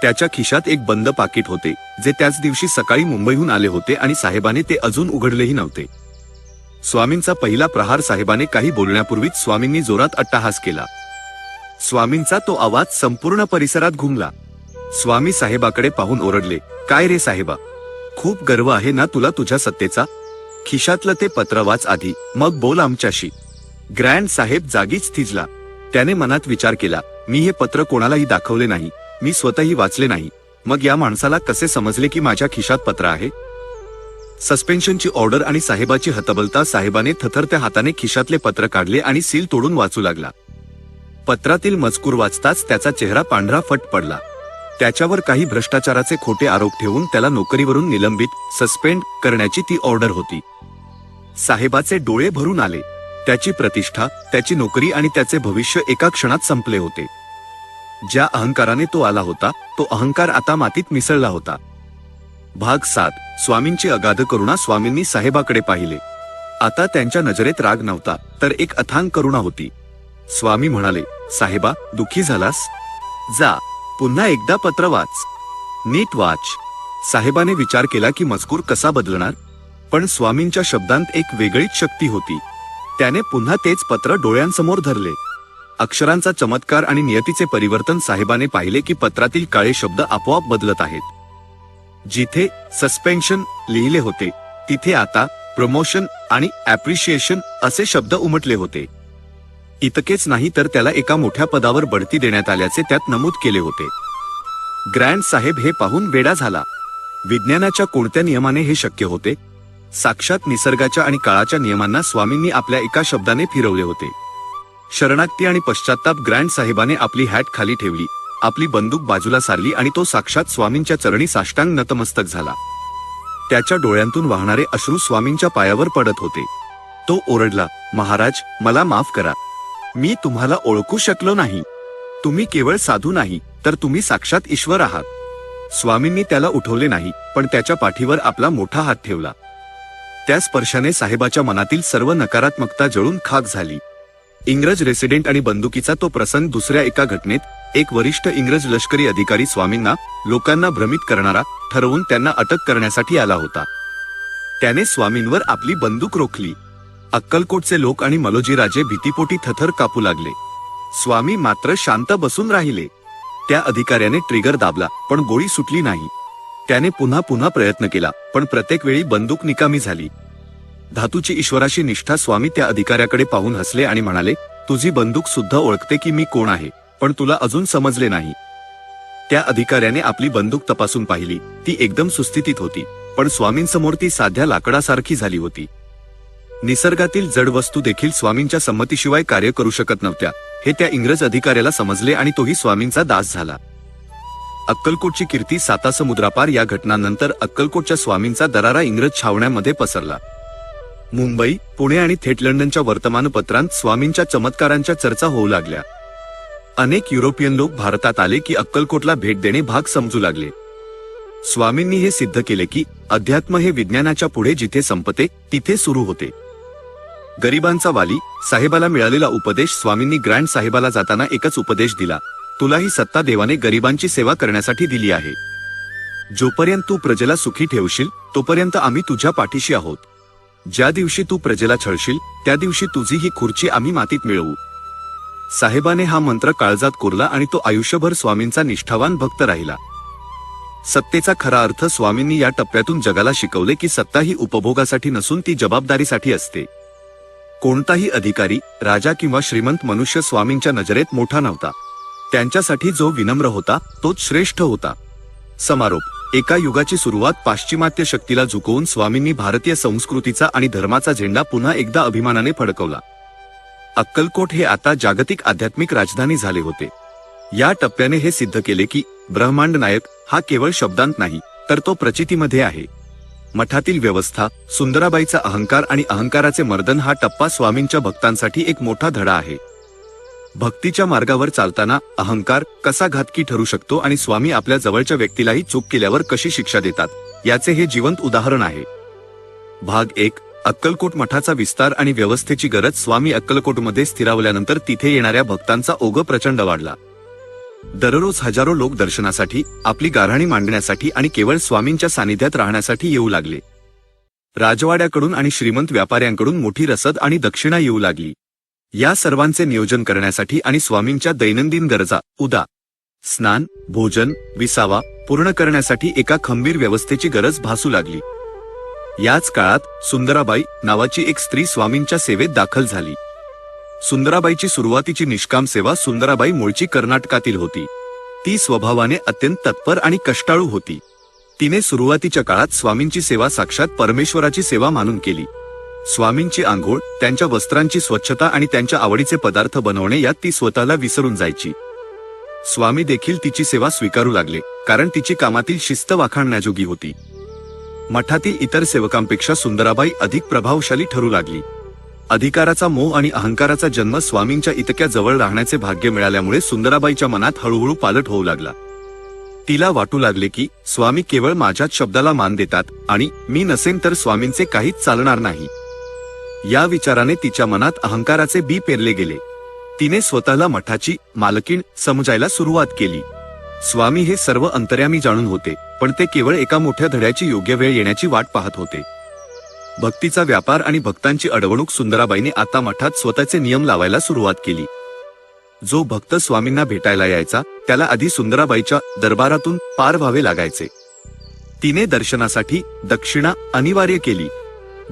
त्याच्या खिशात एक बंद पाकिट होते, जे त्याच दिवशी सकाळी मुंबईहून आले होते आणि साहेबाने ते अजून उघडलेही नव्हते. स्वामींचा पहिला प्रहार. साहेबाने काही बोलण्यापूर्वीच स्वामींनी जोरात अट्टहास केला. स्वामींचा तो आवाज संपूर्ण परिसरात घुमला. स्वामी साहेबाकडे पाहून ओरडले, काय रे साहेबा, खूप गर्व आहे ना तुला तुझ्या सत्तेचा? खिशातलं ते पत्र वाच आधी, मग बोल आमच्याशी. ग्रँड साहेब जागीच थिजला. त्याने मनात विचार केला, मी हे पत्र कोणालाही दाखवले नाही, मी स्वतःही वाचले नाही, मग या माणसाला कसे समजले की माझ्या खिशात पत्र आहे? सस्पेन्शनची ऑर्डर आणि साहेबाची हतबलता. साहेबाने थरथरत्या हाताने खिशातले पत्र काढले आणि सील तोडून वाचू लागला. पत्रातील मजकूर वाचताच त्याचा चेहरा पांढरा फट पडला. त्याच्यावर काही भ्रष्टाचाराचे खोटे आरोप ठेवून त्याला नोकरीवरून निलंबित, सस्पेंड करण्याची ती ऑर्डर होती. साहेबाचे डोळे भरून आले. त्याची प्रतिष्ठा, त्याची नोकरी आणि त्याचे भविष्य एका क्षणात संपले होते. ज्या अहंकाराने तो आला होता तो अहंकार आता मातीत मिसळला होता. भाग 7. स्वामींची अगाध करुणा. स्वामींनी साहेबाकडे पाहिले. आता त्यांच्या नजरेत राग नव्हता तर एक अथांग करुणा होती. स्वामी म्हणाले, साहेबा, दुःखी झालास? जा, पुन्हा एकदा पत्र वाच, नीट वाच. साहेबाने विचार केला की मजकूर कसा बदलणार, पण स्वामींच्या शब्दांत एक वेगळीच शक्ती होती. त्याने पुन्हा तेच पत्र डोळ्यांसमोर धरले. अक्षरांचा चमत्कार आणि नियतीचे परिवर्तन. साहेबाने पाहिले की पत्रातील काळे शब्द आपोआप बदलत आहेत. जिथे सस्पेन्शन लिहिले होते तिथे आता प्रमोशन आणि ॲप्रिशिएशन असे शब्द उमटले होते. इतकेच नाही तर त्याला एका मोठ्या पदावर बढती देण्यात आल्याचे त्यात नमूद केले होते. ग्रँड साहेब हे पाहून वेडा झाला. विज्ञानाच्या कोणत्या नियमाने हे शक्य होते? साक्षात निसर्गाच्या आणि काळाच्या नियमांना स्वामींनी आपल्या एका शब्दाने फिरवले होते. शरणागती आणि पश्चात्ताप. ग्रँड साहेबाने आपली हॅट खाली ठेवली, आपली बंदूक बाजूला सारली आणि तो साक्षात स्वामींच्या चरणी साष्टांग नतमस्तक झाला. त्याच्या डोळ्यांतून वाहणारे अश्रू स्वामींच्या पायावर पडत होते. तो ओरडला, महाराज, मला माफ करा. मी तुम्हाला ओळखू शकलो नाही. तुम्ही केवळ साधू नाही तर तुम्ही साक्षात ईश्वर आहात. स्वामींनी त्याला उठवले नाही पण त्याच्या पाठीवर आपला मोठा हात ठेवला. त्या स्पर्शाने साहेबाच्या मनातील सर्व नकारात्मकता जळून खाक झाली. इंग्रज रेसिडेंट आणि बंदुकीचा तो प्रसंग. दुसऱ्या एका घटनेत एक वरिष्ठ इंग्रज लष्करी अधिकारी स्वामींना, लोकांना भ्रमित करणारा ठरवून त्यांना अटक करण्यासाठी आला होता. त्याने स्वामींवर आपली बंदूक रोखली. अक्कलकोटचे लोक आणि मलोजी राजे भीतीपोटी थरथर कापू लागले. स्वामी मात्र शांत बसून राहिले. त्या अधिकाऱ्याने ट्रिगर दाबला पण गोळी सुटली नाही. त्याने पुन्हा पुन्हा प्रयत्न केला पण प्रत्येक वेळी बंदूक निकामी झाली. धातूची ईश्वराशी निष्ठा. स्वामी त्या अधिकाऱ्याकडे पाहून हसले आणि म्हणाले, तुझी बंदूक सुद्धा ओळखते की मी कोण आहे, पण तुला अजून समजले नाही. त्या अधिकाऱ्याने आपली बंदूक तपासून पाहिली. ती एकदम सुस्थितीत होती पण स्वामींसमोर ती साध्या लाकडासारखी झाली होती. निसर्गातील जड वस्तू देखील स्वामींच्या संमतीशिवाय कार्य करू शकत नव्हत्या हे त्या इंग्रज अधिकाऱ्याला समजले आणि तोही स्वामींचा दास झाला. अक्कलकोटची कीर्ती. सातासमुद्रापार. या घटनांनंतर अक्कलकोटच्या स्वामींचा दरारा इंग्रज छावण्यांमध्ये पसरला. मुंबई, पुणे आणि थेट लंडनच्या वर्तमानपत्रांत स्वामींच्या चमत्कारांच्या चर्चा होऊ लागल्या. अनेक युरोपियन लोक भारतात आले की अक्कलकोटला भेट देणे भाग समजू लागले. स्वामींनी हे सिद्ध केले की अध्यात्म हे विज्ञानाच्या पुढे जिथे संपते तिथे सुरू होते. गरिबांचा वाली. साहेबाला मिळालेला उपदेश. स्वामींनी ग्रँड साहेबाला जाताना एकच उपदेश दिला, तुला ही सत्ता देवाने गरिबांची सेवा करण्यासाठी दिली आहे. जोपर्यंत तू प्रजेला सुखी ठेवशील तोपर्यंत आम्ही तुझ्या पाठीशी आहोत. ज्या दिवशी तू प्रजेला छळशील त्या दिवशी तुझी ही खुर्ची आम्ही मातीत मिळवू. साहेबाने हा मंत्र काळजात कोरला आणि तो आयुष्यभर स्वामींचा निष्ठावान भक्त राहिला. सत्तेचा खरा अर्थ. स्वामींनी या टप्प्यातून जगाला शिकवले की सत्ता ही उपभोगासाठी नसून ती जबाबदारीसाठी असते. कोणताही अधिकारी, राजा किंवा श्रीमंत मनुष्य स्वामींच्या नजरेत मोठा नव्हता. त्यांच्यासाठी जो विनम्र होता तोच श्रेष्ठ होता. समारोप. एका युगाची सुरुवात. पाश्चिमात्य शक्तीला झुकवून स्वामींनी भारतीय संस्कृतीचा आणि धर्माचा झेंडा पुन्हा एकदा अभिमानाने फडकवला. अक्कलकोट हे आता जागतिक आध्यात्मिक राजधानी झाले होते. या टप्प्याने हे सिद्ध केले की ब्रह्मांड नायक हा केवळ शब्दांत नाही तर तो प्रचितीमध्ये आहे. मठातील व्यवस्था. सुंदराबाईचा अहंकार आणि अहंकाराचे मर्दन. हा टप्पा स्वामींच्या भक्तांसाठी एक मोठा धडा आहे. भक्तीच्या मार्गावर चालताना अहंकार कसा घातकी ठरू शकतो आणि स्वामी आपल्या जवळच्या व्यक्तीलाही चूक केल्यावर कशी शिक्षा देतात याचे हे जिवंत उदाहरण आहे. भाग 1. अक्कलकोट मठाचा विस्तार आणि व्यवस्थेची गरज. स्वामी अक्कलकोटमध्ये स्थिरावल्यानंतर तिथे येणाऱ्या भक्तांचा ओघ प्रचंड वाढला. दररोज हजारो लोक दर्शनासाठी, आपली गाऱ्हाणी मांडण्यासाठी आणि केवळ स्वामींच्या सानिध्यात राहण्यासाठी येऊ लागले. राजवाड्याकडून आणि श्रीमंत व्यापाऱ्यांकडून मोठी रसद आणि दक्षिणा येऊ लागली. या सर्वांचे नियोजन करण्यासाठी आणि स्वामींच्या दैनंदिन गरजा, उदा, स्नान, भोजन, विसावा पूर्ण करण्यासाठी एका खंबीर व्यवस्थेची गरज भासू लागली. याच काळात सुंदराबाई नावाची एक स्त्री स्वामींच्या सेवेत दाखल झाली. सुंदराबाईची सुरुवातीची निष्काम सेवा. सुंदराबाई मूळची कर्नाटकातील होती. ती स्वभावाने अत्यंत तत्पर आणि कष्टाळू होती. तिने सुरुवातीच्या काळात स्वामींची सेवा साक्षात परमेश्वराची सेवा मानून केली. स्वामींची आंघोळ, त्यांच्या वस्त्रांची स्वच्छता आणि त्यांच्या आवडीचे पदार्थ बनवणे यात ती स्वतःला विसरून जायची. स्वामी देखील तिची सेवा स्वीकारू लागले कारण तिची कामातील शिस्त वाखाणण्याजोगी होती. मठातील इतर सेवकांपेक्षा सुंदराबाई अधिक प्रभावशाली ठरू लागली. अधिकाराचा मोह आणि अहंकाराचा जन्म स्वामींच्या इतक्या जवळ राहण्याचे भाग्य मिळाल्यामुळे सुंदराबाईच्या मनात हळूहळू पालट होऊ लागला. तिला वाटू लागले की स्वामी केवळ माझ्याच शब्दाला मान देतात आणि मी नसेन तर स्वामींचे काहीच चालणार नाही. या विचाराने तिच्या मनात अहंकाराचे बी पेरले गेले. तिने स्वतःला मठाची मालकीण समजायला सुरुवात केली. स्वामी हे सर्व अंतर्यामी जाणून होते, पण ते केवळ एका मोठ्या धड्याची योग्य वेळ येण्याची वाट पाहत होते. भक्तीचा व्यापार आणि भक्तांची अडवणूक सुंदराबाईने आता मठात स्वतःचे नियम लावायला सुरुवात केली. जो भक्त स्वामींना भेटायला यायचा त्याला आधी सुंदराबाईच्या दरबारातून पार व्हावे लागायचे. तिने दर्शनासाठी दक्षिणा अनिवार्य केली.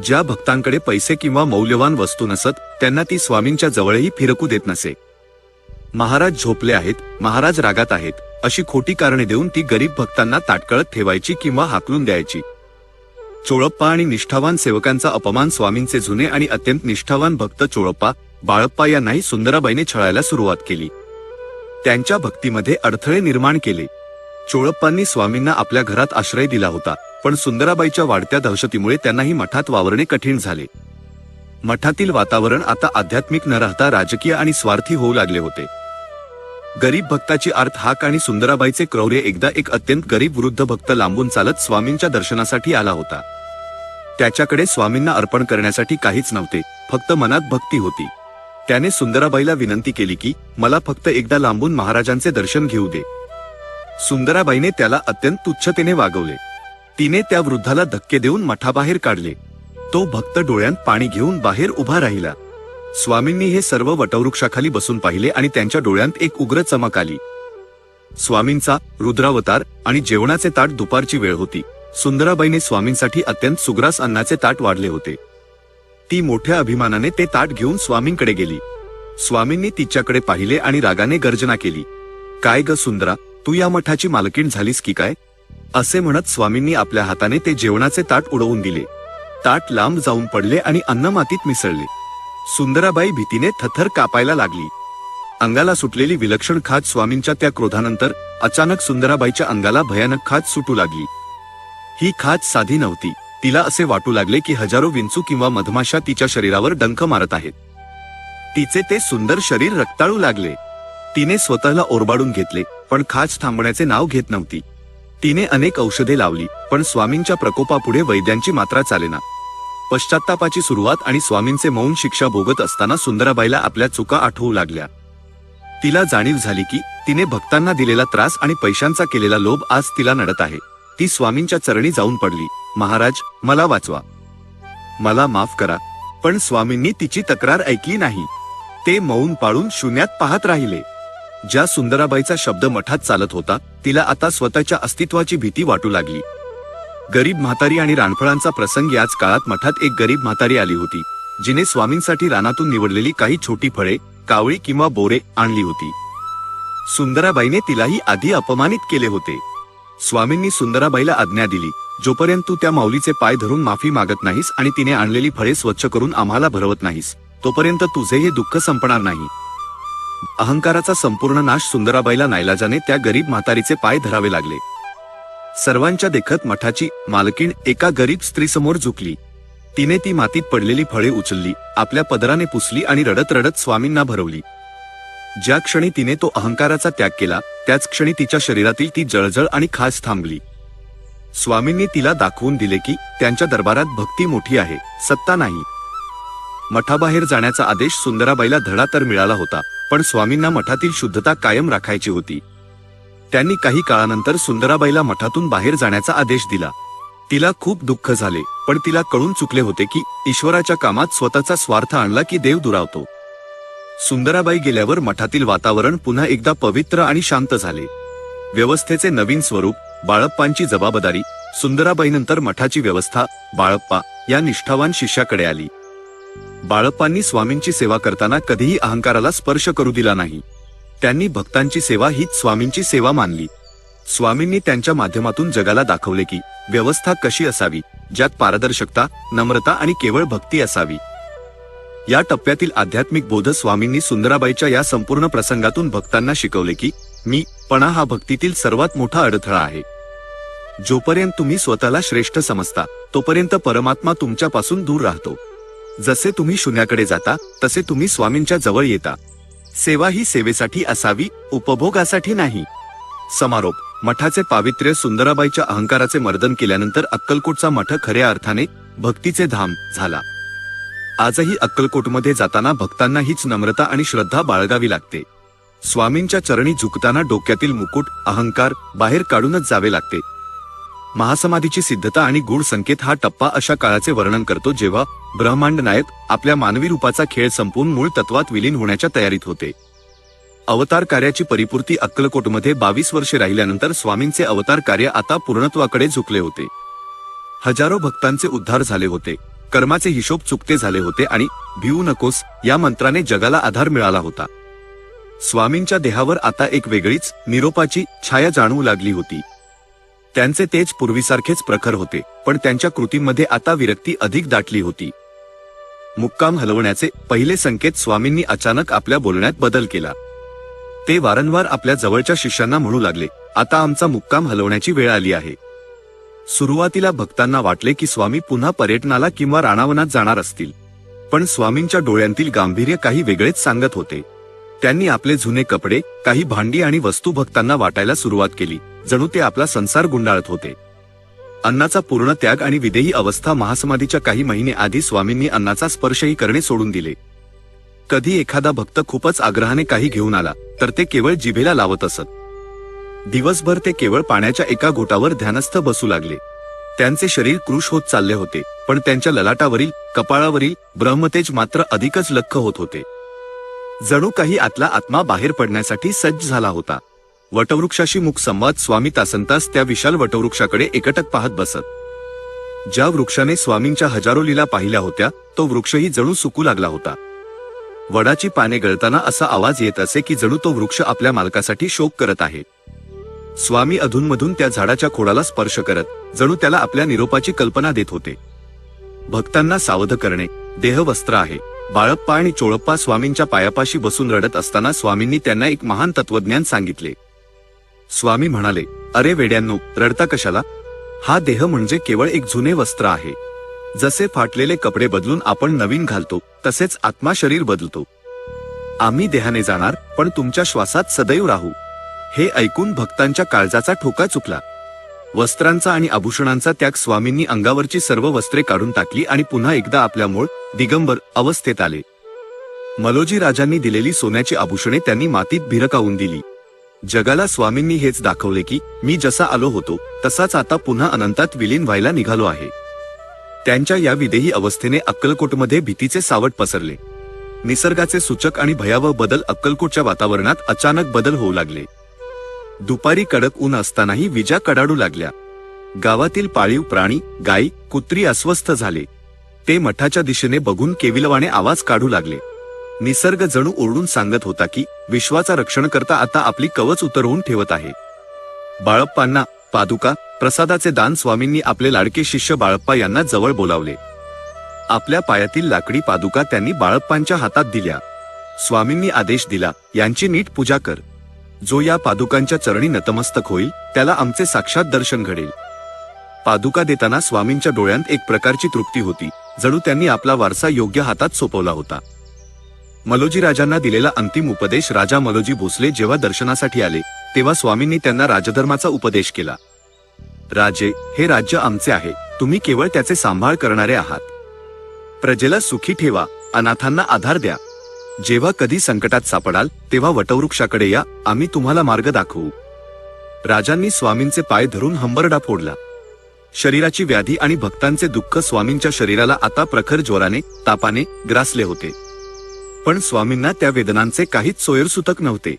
ज्या भक्तांकडे पैसे किंवा मौल्यवान वस्तू नसत त्यांना ती स्वामींच्या जवळही फिरकू देत नसे. महाराज झोपले आहेत, महाराज रागात आहेत अशी खोटी कारणे देऊन ती गरीब भक्तांना ताटकळत ठेवायची किंवा हाकलून द्यायची. चोळप्पा आणि निष्ठावान सेवकांचा अपमान स्वामींचे जुने आणि अत्यंत निष्ठावान भक्त चोळप्पा, बाळप्पा यांनाही सुंदराबाईने छळायला सुरुवात केली. त्यांच्या भक्तीमध्ये अडथळे निर्माण केले. चोळप्पांनी स्वामींना आपल्या घरात आश्रय दिला होता, पण सुंदराबाईच्या वाढत्या दहशतीमुळे त्यांनाही मठात वावरणे कठीण झाले. मठातील वातावरण आता आध्यात्मिक न राहता राजकीय आणि स्वार्थी होऊ लागले होते. गरीब भक्ताची आर्त हाक आणि सुंदराबाईचे क्रौर्य. एकदा एक अत्यंत गरीब वृद्ध भक्त लांबून चालत स्वामींच्या दर्शनासाठी आला होता. त्याच्याकडे स्वामींना अर्पण करण्यासाठी काहीच नव्हते, फक्त मनात भक्ती होती. त्याने सुंदराबाईला विनंती केली की मला फक्त एकदा लांबून महाराजांचे दर्शन घेऊ दे. सुंदराबाईने त्याला अत्यंत तुच्छतेने वागवले. तिने त्या वृद्धाला धक्के देऊन मठाबाहेर काढले. तो भक्त डोळ्यात पाणी घेऊन बाहेर उभा राहिला. स्वामींनी हे सर्व वटवृक्षाखाली बसून पाहिले आणि त्यांच्या डोळ्यात एक उग्र चमक आली. स्वामींचा रुद्रावतार आणि जेवणाचे ताट. दुपारची वेळ होती. सुंदराबाईने स्वामींसाठी अत्यंत सुग्रास अन्नाचे ताट वाढले होते. ती मोठ्या अभिमानाने ते ताट घेऊन स्वामींकडे गेली. स्वामींनी तिच्याकडे पाहिले आणि रागाने गर्जना केली. काय ग सुंदरा, तू या मठाची मालकीण झालीस की काय? असे म्हणत स्वामींनी आपल्या हाताने ते जेवणाचे ताट उडवून दिले. ताट लांब जाऊन पडले आणि अन्न मातीत मिसळले. सुंदराबाई भीतीने थरथर कापायला लागली. अंगाला सुटलेली विलक्षण खाज. स्वामींच्या त्या क्रोधानंतर अचानक सुंदराबाईच्या अंगाला भयानक खाज सुटू लागली. ही खाज साधी नव्हती. तिला असे वाटू लागले की हजारो विंचू किंवा मधमाशा तिच्या शरीरावर डंख मारत आहेत. तिचे ते सुंदर शरीर रक्ताळू लागले. तिने स्वतःला ओरबाडून घेतले, पण खाज थांबण्याचे नाव घेत नव्हती. तिने अनेक औषधे लावली, पण स्वामींच्या प्रकोपापुढे वैद्यांची मात्रा चालेना. पश्चात्तापाची सुरुवात आणि स्वामींचे मौन शिक्षा भोगत असताना सुंदराबाईला आपल्या चुका आठवू लागल्या. तिला जाणीव झाली की तिने भक्तांना दिलेला त्रास आणि पैशांचा केलेला लोभ आज तिला नडत आहे. ती स्वामींच्या चरणी जाऊन पडली. महाराज, मला वाचवा, मला माफ करा. पण स्वामींनी तिची तक्रार ऐकली नाही. ते मौन पाळून शून्यात पाहत राहिले. ज्या सुंदराबाईचा शब्द मठात चालत होता तिला आता स्वतःच्या अस्तित्वाची भीती वाटू लागली. गरीब म्हातारी आणि रानफळांचा प्रसंग. याच काळात मठात एक गरीब म्हातारी आली होती, जिने स्वामींसाठी रानातून निवडलेली काही छोटी फळे, कावळी किंवा बोरे आणली होती. सुंदराबाईने तिलाही आधी अपमानित केले होते. स्वामींनी सुंदराबाईला आज्ञा दिली, जोपर्यंत तू त्या माऊलीचे पाय धरून माफी मागत नाहीस आणि तिने आणलेली फळे स्वच्छ करून आम्हाला भरवत नाहीस, तोपर्यंत तुझे हे दुःख संपणार नाही. अहंकाराचा संपूर्ण नाश. सुंदराबाईला नाईलाजाने त्या गरीब म्हातारीचे पाय धरावे लागले. सर्वांच्या देखत मठाची मालकीण एका गरीब स्त्रीसमोर झुकली. तिने ती मातीत पडलेली फळे उचलली, आपल्या पदराने पुसली आणि रडत रडत स्वामींना भरवली. ज्या क्षणी तिने तो अहंकाराचा त्याग केला त्याच क्षणी तिच्या शरीरातील ती जळजळ आणि खाज थांबली. स्वामींनी तिला दाखवून दिले की त्यांच्या दरबारात भक्ती मोठी आहे, सत्ता नाही. मठाबाहेर जाण्याचा आदेश सुंदराबाईला धडा तर मिळाला होता, पण स्वामींना मठातील शुद्धता कायम राखायची होती. त्यांनी काही काळानंतर सुंदराबाईला मठातून बाहेर जाण्याचा आदेश दिला. तिला खूप दुःख झाले, पण तिला कळून चुकले होते की ईश्वराच्या कामात स्वतःचा स्वार्थ आणला की देव दुरावतो. सुंदराबाई गेल्यावर मठातील वातावरण पुन्हा एकदा पवित्र आणि शांत झाले. व्यवस्थेचे नवीन स्वरूप. बाळप्पांची जबाबदारी. सुंदराबाईनंतर मठाची व्यवस्था बाळप्पा या निष्ठावान शिष्याकडे आली. बाळप्पांनी स्वामींची सेवा करताना कधीही अहंकाराला स्पर्श करू दिला नाही. त्यांनी भक्तांची सेवा हीच स्वामींची सेवा मानली. स्वामींनी त्यांच्या माध्यमातून जगाला दाखवले की व्यवस्था कशी असावी, ज्यात पारदर्शकता, नम्रता आणि केवळ भक्ती असावी. या टप्प्यातील आध्यात्मिक बोध. स्वामींनी सुंदराबाईच्या या संपूर्ण प्रसंगातून भक्तांना शिकवले की मीपणा हा भक्तीतील सर्वात मोठा अडथळा आहे. जोपर्यंत तुम्ही स्वतःला श्रेष्ठ समजता तोपर्यंत परमात्मा तुमच्यापासून दूर राहतो. जसे तुम्ही शून्याकडे जाता तसे तुम्ही स्वामींच्या जवळ येता. सेवा ही सेवेसाठी असावी, उपभोगासाठी नाही. समारोप. मठाचे पावित्र्य. सुंदराबाईच्या अहंकाराचे मर्दन केल्यानंतर अक्कलकोटचा मठ खऱ्या अर्थाने भक्तीचे धाम झाला. आजही अक्कलकोटमध्ये जाताना भक्तांना हीच नम्रता आणि श्रद्धा बाळगावी लागते. स्वामींच्या चरणी झुकताना डोक्यातील मुकुट, अहंकार बाहेर काढूनच जावे लागते. महासमाधीची सिद्धता आणि गूढ संकेत हा टप्पा अशा काळाचे वर्णन करतो जेव्हा ब्रह्मांड नायक आपल्या मानवी रूपाचा खेळ संपवून मूळ तत्वात विलीन होण्याच्या तयारीत होते. अवतार कार्याची परिपूर्ती. अक्कलकोटमध्ये 22 वर्षे राहिल्यानंतर स्वामींचे अवतार कार्य आता पूर्णत्वाकडे झुकले होते. हजारो भक्तांचे उद्धार झाले होते. कर्माचे हिशोब चुकते झाले होते आणि भिवू नकोस या मंत्राने जगाला आधार मिळाला होता. स्वामींच्या देहावर आता एक वेगळीच निरोपाची छाया जाणवू लागली होती. त्यांचे तेज पूर्वीसारखेच प्रखर होते, पण त्यांच्या कृतीमध्ये आता विरक्ती अधिक दाटली होती. मुक्काम हलवण्याचे पहिले संकेत. स्वामींनी अचानक आपल्या बोलण्यात बदल केला. ते वारंवार आपल्या जवळच्या शिष्यांना म्हणू लागले, आता आमचा मुक्काम हलवण्याची वेळ आली आहे. सुरुवातीला भक्तांना वाटले की स्वामी पुन्हा पर्यटनाला किंवा राणावनात जाणार असतील, पण स्वामींच्या डोळ्यांतील गांभीर्य काही वेगळेच सांगत होते. त्यांनी आपले जुने कपडे, काही भांडी आणि वस्तू भक्तांना वाटायला सुरुवात केली, जणू ते आपला संसार गुंडाळत होते. अन्नाचा पूर्ण त्याग आणि विदेही अवस्था. महासमाधीच्या काही महिने आधी स्वामींनी अन्नाचा स्पर्शही करणे सोडून दिले. कधी एखादा भक्त खूपच आग्रहाने काही घेऊन आला तर ते केवळ जिभेला लावत असत. दिवसभर ते केवळ पाण्याच्या एका घोटावर ध्यानस्थ बसू लागले. त्यांचे शरीर कृश होत चालले होते, पण त्यांच्या ललाटावरील, कपाळावरील ब्रह्मतेज मात्र अधिकच लख्ख होत होते. जणू काही आतला आत्मा बाहेर पडण्यासाठी सज्ज झाला होता. वटवृक्षाशी मुख संवाद. स्वामी तासनतास त्या विशाल वटवृक्षाकडे एकटक पाहत बसत. ज्या वृक्षाने स्वामींच्या हजारो लीला पाहिल्या होत्या तो वृक्षही जणू सुकू लागला होता. वडाची पाने गळताना असा आवाज येत असे की जणू तो वृक्ष आपल्या मालकासाठी शोक करत आहे. स्वामी अधूनमधून त्या झाडाच्या खोडाला स्पर्श करत जणू त्याला आपल्या निरोपाची कल्पना देत होते. भक्तांना सावध करणे. देहवस्त्र आहे. बाळप्पा आणि चोळप्पा स्वामींच्या पायापाशी बसून रडत असताना स्वामींनी त्यांना एक महान तत्वज्ञान सांगितले. स्वामी म्हणाले, अरे वेड्यांनो, रडता कशाला? हा देह म्हणजे केवळ एक जुने वस्त्र आहे. जसे फाटलेले कपडे बदलून आपण नवीन घालतो तसेच आत्मा शरीर बदलतो. आम्ही देहाने जाणार, पण तुमच्या श्वासात सदैव राहू. हे ऐकून भक्तांच्या काळजाचा ठोका चुकला. वस्त्रांचा आणि आभूषणांचा त्याग. स्वामींनी अंगावरची सर्व वस्त्रे काढून टाकली आणि पुन्हा एकदा आपल्या मूळ दिगंबर अवस्थेत आले. मलोजी राजांनी दिलेली सोन्याची आभूषणे त्यांनी मातीत भिरकावून दिली. जगाला स्वामींनी हेच दाखवले की मी जसा आलो होतो तसाच आता पुन्हा अनंतात विलीन व्हायला निघालो आहे. त्यांच्या या विदेही अवस्थेने अक्कलकोटमध्ये भीतीचे सावट पसरले. निसर्गाचे सूचक आणि भयावह बदल. अक्कलकोटच्या वातावरणात अचानक बदल होऊ लागले. दुपारी कडक ऊन असतानाही विजा कडाडू लागल्या. गावातील पाळीव प्राणी, गाई, कुत्री अस्वस्थ झाले. ते मठाच्या दिशेने बघून केविलवाणे आवाज काढू लागले. निसर्ग जणू ओरडून सांगत होता की विश्वाचा रक्षणकर्ता आता आपली कवच उतरवून ठेवत आहे. बाळप्पांना पादुका, प्रसादाचे दान. स्वामींनी आपले लाडके शिष्य बाळप्पा यांना जवळ बोलावले. आपल्या पायातील लाकडी पादुका त्यांनी बाळप्पांच्या हातात दिल्या. स्वामींनी आदेश दिला, यांची नीट पूजा कर. जो या पादुकांच्या चरणी नतमस्तक होईल त्याला आमचे साक्षात दर्शन घडेल. पादुका देताना स्वामींच्या डोळ्यांत एक प्रकारची तृप्ती होती, जणू त्यांनी आपला वारसा योग्य हातात सोपवला होता. मलोजी राजांना दिलेला अंतिम उपदेश. राजा मलोजी भोसले जेव्हा दर्शनासाठी आले तेव्हा स्वामींनी त्यांना राजधर्माचा उपदेश केला. राजे, हे राज्य आमचे आहे, तुम्ही केवळ त्याचे सांभाळ करणारे आहात. प्रजेला सुखी ठेवा, अनाथांना आधार द्या. जेव्हा कधी संकटात सापडाल तेव्हा वटवृक्षाकडे या, आम्ही तुम्हाला मार्ग दाखवू. राजांनी स्वामींचे पाय धरून हंबरडा फोडला. शरीराची व्याधी आणि भक्तांचे दुःख. स्वामींच्या शरीराला आता प्रखर ज्वराने, तापाने ग्रासले होते. पण स्वामींना त्या वेदनांचे काहीच सोयरसूतक नव्हते.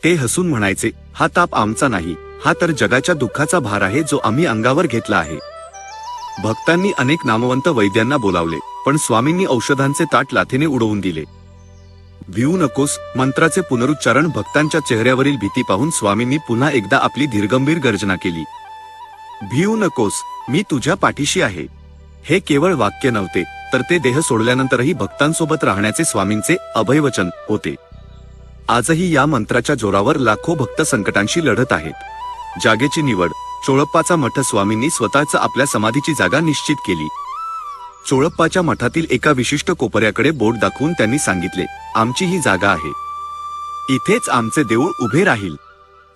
ते हसून म्हणायचे, हा ताप आमचा नाही, हा तर जगाच्या दुःखाचा भार आहे जो आम्ही अंगावर घेतला आहे. भक्तांनी अनेक नामवंत वैद्यांना बोलावले, पण स्वामींनी औषधांचे ताट लाथेने उडवून दिले. भिवू नकोस मंत्राचे पुनरुच्चारण. भक्तांच्या चेहऱ्यावरील भीती पाहून स्वामींनी पुन्हा एकदा आपली धीरगंभीर गर्जना केली. भिवू नकोस, मी तुझ्या पाठीशी आहे. हे केवळ वाक्य नव्हते, तर ते देह सोडल्यानंतरही भक्तांसोबत राहण्याचे स्वामींचे अभयवचन होते. आजही या मंत्राच्या जोरावर लाखो भक्त संकटांशी लढत आहेत. जागेची निवड. चोळप्पाचा मठ. स्वामींनी स्वतःच आपल्या समाधीची जागा निश्चित केली. चोळप्पाच्या मठातील एका विशिष्ट कोपऱ्याकडे बोट दाखवून त्यांनी सांगितले, आमची ही जागा आहे. इथेच आमचे देऊळ उभे राहील.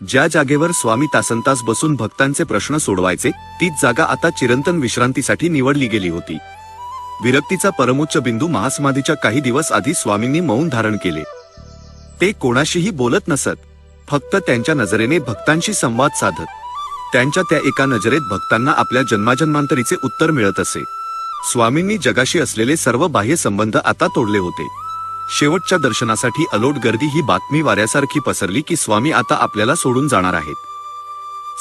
ज्या जागेवर स्वामी तासनतास बसून भक्तांचे प्रश्न सोडवायचे, तीच जागा आता चिरंतन विश्रांतीसाठी निवडली गेली होती. विरक्तीचा परमोच्च बिंदू महासमाधीच्या काही दिवस आधी स्वामींनी मौन धारण केले. ते कोणाशीही बोलत नसत, फक्त त्यांच्या नजरेने भक्तांशी संवाद साधत. त्यांच्या त्या एका नजरेत भक्तांना आपल्या जन्माजन्मांतरीचे उत्तर मिळत असे. स्वामींनी जगाशी असलेले सर्व बाह्य संबंध आता तोडले होते. शेवटच्या दर्शनासाठी अलोट गर्दी ही बातमी वाऱ्यासारखी पसरली की स्वामी आता आपल्याला सोडून जाणार आहेत.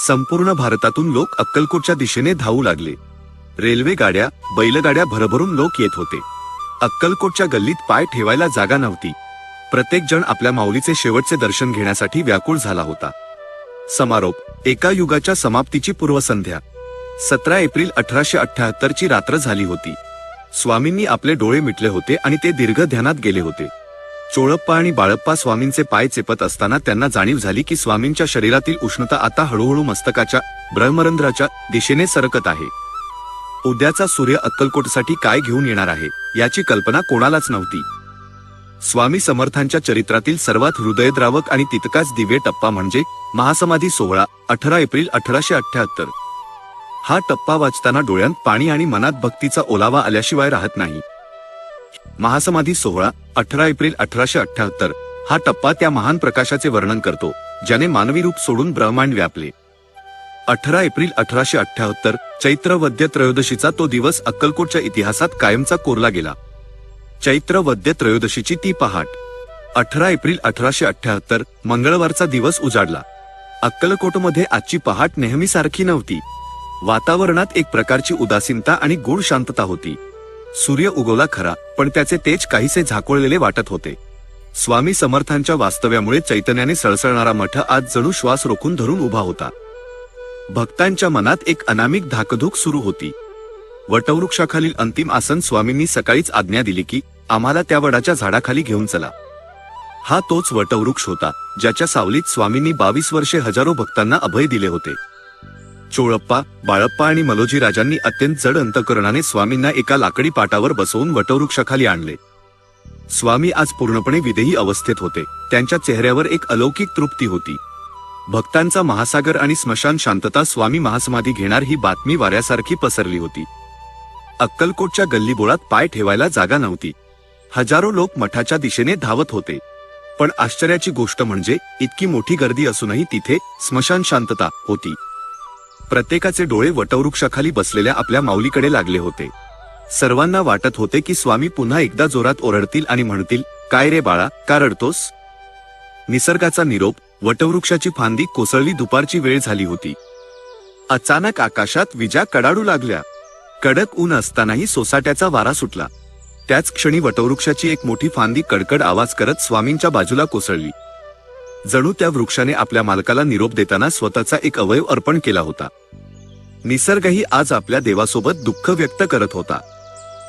संपूर्ण भारतातून लोक अक्कलकोटच्या दिशेने धावू लागले. रेल्वे गाड्या, बैलगाड्या भरभरून लोक येत होते. अक्कलकोटच्या गल्लीत पाय ठेवायला जागा नव्हती. प्रत्येक जण आपल्या माऊलीचे शेवटचे दर्शन घेण्यासाठी व्याकुळ झाला होता. समारोप. एका युगाच्या समाप्तीची पूर्वसंध्या. 17 एप्रिल 1878 ची रात्र झाली होती. स्वामींनी आपले डोळे मिटले होते आणि ते दीर्घ ध्यानात गेले होते. चोळप्पा आणि बाळप्पा स्वामींचे पाय चेपत असताना त्यांना जाणीव झाली की स्वामींच्या शरीरातील उष्णता आता हळूहळू मस्तकाच्या ब्रह्मरंध्राच्या दिशेने सरकत आहे. उद्याचा सूर्य अक्कलकोटसाठी काय घेऊन येणार आहे याची कल्पना कोणालाच नव्हती. स्वामी समर्थांच्या चरित्रातील सर्वात हृदयद्रावक आणि तितकाच दिव्य टप्पा म्हणजे महासमाधी सोहळा, 18 एप्रिल 1878. हा टप्पा वाचताना डोळ्यांत पाणी आणि मनात भक्तीचा ओलावा आल्याशिवाय राहत नाही. महासमाधी सोहळा, 18 एप्रिल 1878. हा टप्पा त्या महान प्रकाशाचे वर्णन करतो ज्याने मानवी रूप सोडून ब्रह्मांड व्यापले. 18 एप्रिल 1878 चैत्र वद्य त्रयोदशीचा तो दिवस अक्कलकोटच्या इतिहासात कायमचा कोरला गेला. चैत्र वद्य त्रयोदशीची ती पहाट. 18 एप्रिल 1878 मंगळवारचा दिवस उजाडला. अक्कलकोटमध्ये आजची पहाट नेहमीसारखी नव्हती. वातावरणात एक प्रकारची उदासीनता आणि गूढ शांतता होती. सूर्य उगवला खरा, पण त्याचे तेज काहीसे झाकोळलेले वाटत होते. स्वामी समर्थांच्या वास्तव्यामुळे चैतन्याने सळसळणारा मठ आज जणू श्वास रोखून धरून उभा होता. भक्तांच्या मनात एक अनामिक धाकधूक सुरू होती. वटवृक्षाखालील अंतिम आसन स्वामींनी सकाळीच आज्ञा दिली की आम्हाला त्या वडाच्या झाडाखाली घेऊन चला. हा तोच वटवृक्ष होता ज्याच्या सावलीत स्वामींनी 22 वर्षे हजारो भक्तांना अभय दिले होते. चोळप्पा, बाळप्पा आणि मलोजी राजांनी अत्यंत जड अंतकरणाने स्वामींना एका लाकडी पाटावर बसवून वटवृक्षाखाली आणले. स्वामी आज पूर्णपणे विदेही अवस्थेत होते. त्यांच्या चेहऱ्यावर एक अलौकिक तृप्ती होती. भक्तांचा महासागर आणि स्मशान शांतता. स्वामी महासमाधी घेणार ही बातमी वाऱ्यासारखी पसरली होती. अक्कलकोटच्या गल्लीबोळात पाय ठेवायला जागा नव्हती. हजारो लोक मठाच्या दिशेने धावत होते. पण आश्चर्याची गोष्ट म्हणजे इतकी मोठी गर्दी असूनही तिथे स्मशान शांतता होती. प्रत्येकाचे डोळे वटवृक्षाखाली बसलेल्या आपल्या माऊलीकडे लागले होते. सर्वांना वाटत होते की स्वामी पुन्हा एकदा जोरात ओरडतील आणि म्हणतील, काय रे बाळा, का रडतोस? निसर्गाचा निरोप. वटवृक्षाची फांदी कोसळली. दुपारची वेळ झाली होती. अचानक आकाशात विजा कडाडू लागल्या. कडक ऊन असतानाही सोसाट्याचा वारा सुटला. त्याच क्षणी वटवृक्षाची एक मोठी फांदी कडकड आवाज करत स्वामींच्या बाजूला कोसळली. जणू त्या वृक्षाने आपल्या मालकाला निरोप देताना स्वतःचा एक अवयव अर्पण केला होता. निसर्गही आज आपल्या देवासोबत दुःख व्यक्त करत होता.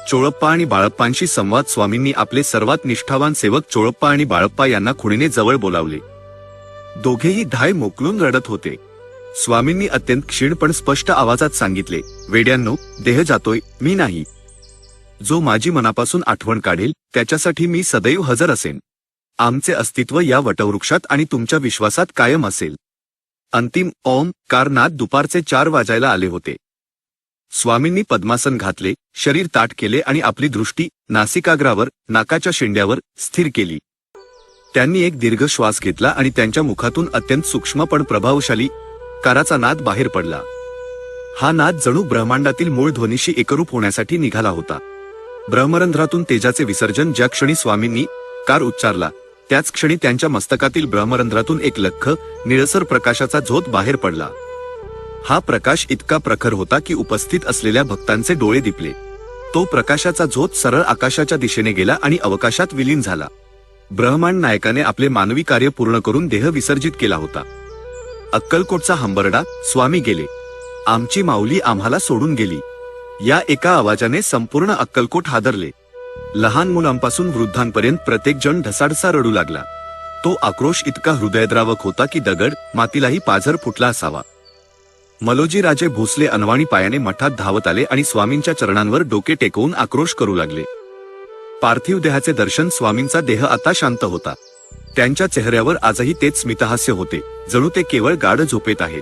चोळप्पा आणि बाळप्पांशी संवाद. स्वामींनी आपले सर्वात निष्ठावान सेवक चोळप्पा आणि बाळप्पा यांना खुणीने जवळ बोलावले. दोघेही धाय मोकलून रडत होते. स्वामींनी अत्यंत क्षीण पण स्पष्ट आवाजात सांगितले, वेड्यांनो, देह जातोय, मी नाही. जो माझी मनापासून आठवण काढेल त्याच्यासाठी मी सदैव हजर असेन. आमचे अस्तित्व या वटवृक्षात आणि तुमच्या विश्वासात कायम असेल. अंतिम ओम कार नाद. दुपारचे 4 वाजायला आले होते. स्वामींनी पद्मासन घातले, शरीर ताठ केले आणि आपली दृष्टी नासिकाग्रावर, नाकाच्या शेंड्यावर स्थिर केली. त्यांनी एक दीर्घ श्वास घेतला आणि त्यांच्या मुखातून अत्यंत सूक्ष्म पण प्रभावशाली काराचा नाद बाहेर पडला. हा नाद जणू ब्रह्मांडातील मूळ ध्वनीशी एकरूप होण्यासाठी निघाला होता. ब्रह्मरंध्रातून तेजाचे विसर्जन. ज्या क्षणी स्वामींनी कार उच्चारला त्याच क्षणी त्यांच्या मस्तकातील ब्रह्मरंध्रातून एक लख्ख निळसर प्रकाशाचा झोत बाहेर पडला. हा प्रकाश इतका प्रखर होता की उपस्थित असलेल्या भक्तांचे डोळे दिपले. तो प्रकाशाचा झोत सरळ आकाशाच्या दिशेने गेला आणि अवकाशात विलीन झाला. ब्रह्मांड नायकाने आपले मानवी कार्य पूर्ण करून देह विसर्जित केला होता. अक्कलकोटचा हंबरडा. स्वामी गेले, आमची माऊली आम्हाला सोडून गेली. या एका आवाजाने संपूर्ण अक्कलकोट हादरले. लहान मुलांपासून वृद्धांपर्यंत प्रत्येक जण ढसाढसा रडू लागला. तो आक्रोश इतका हृदयद्रावक होता की दगड मातीलाही पाझर फुटला असावा. मलोजी राजे भोसले अनवाणी पायाने मठात धावत आले आणि स्वामींच्या चरणांवर डोके टेकवून आक्रोश करू लागले. पार्थिव देहाचे दर्शन स्वामींचा देह आता शांत होता. त्यांच्या चेहऱ्यावर आजही तेच स्मितहास्य होते, जणू ते केवळ गाढ झोपेत आहेत.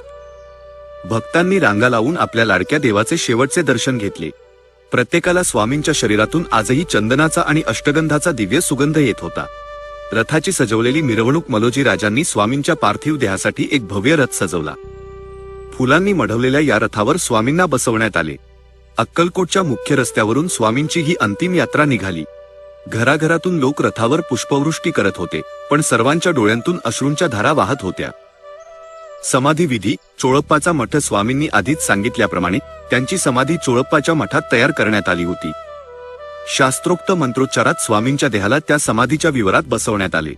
भक्तांनी रांगा लावून आपल्या लाडक्या देवाचे शेवटचे दर्शन घेतले. प्रत्येकाला स्वामींच्या शरीरातून आजही चंदनाचा आणि अष्टगंधाचा दिव्य सुगंध येत होता. रथाची सजवलेली मिरवणूक मलोजी राजांनी स्वामींच्या पार्थिव देहासाठी एक भव्य रथ सजवला. फुलांनी मढवलेल्या या रथावर स्वामींना बसवण्यात आले. अक्कलकोटच्या मुख्य रस्त्यावरून स्वामींची ही अंतिम यात्रा निघाली. घराघरातून लोक रथावर पुष्पवृष्टी करत होते, पण सर्वांच्या डोळ्यांतून अश्रूंच्या धारा वाहत होत्या. समाधी विधी. चोळप्पाचा मठ. स्वामींनी आधीच सांगितल्याप्रमाणे त्यांची समाधी चोळप्पाच्या मठात तयार करण्यात आली होती. शास्त्रोक्त मंत्रोच्चारात स्वामींच्या देहाला त्या समाधीच्या विवरात बसवण्यात आले.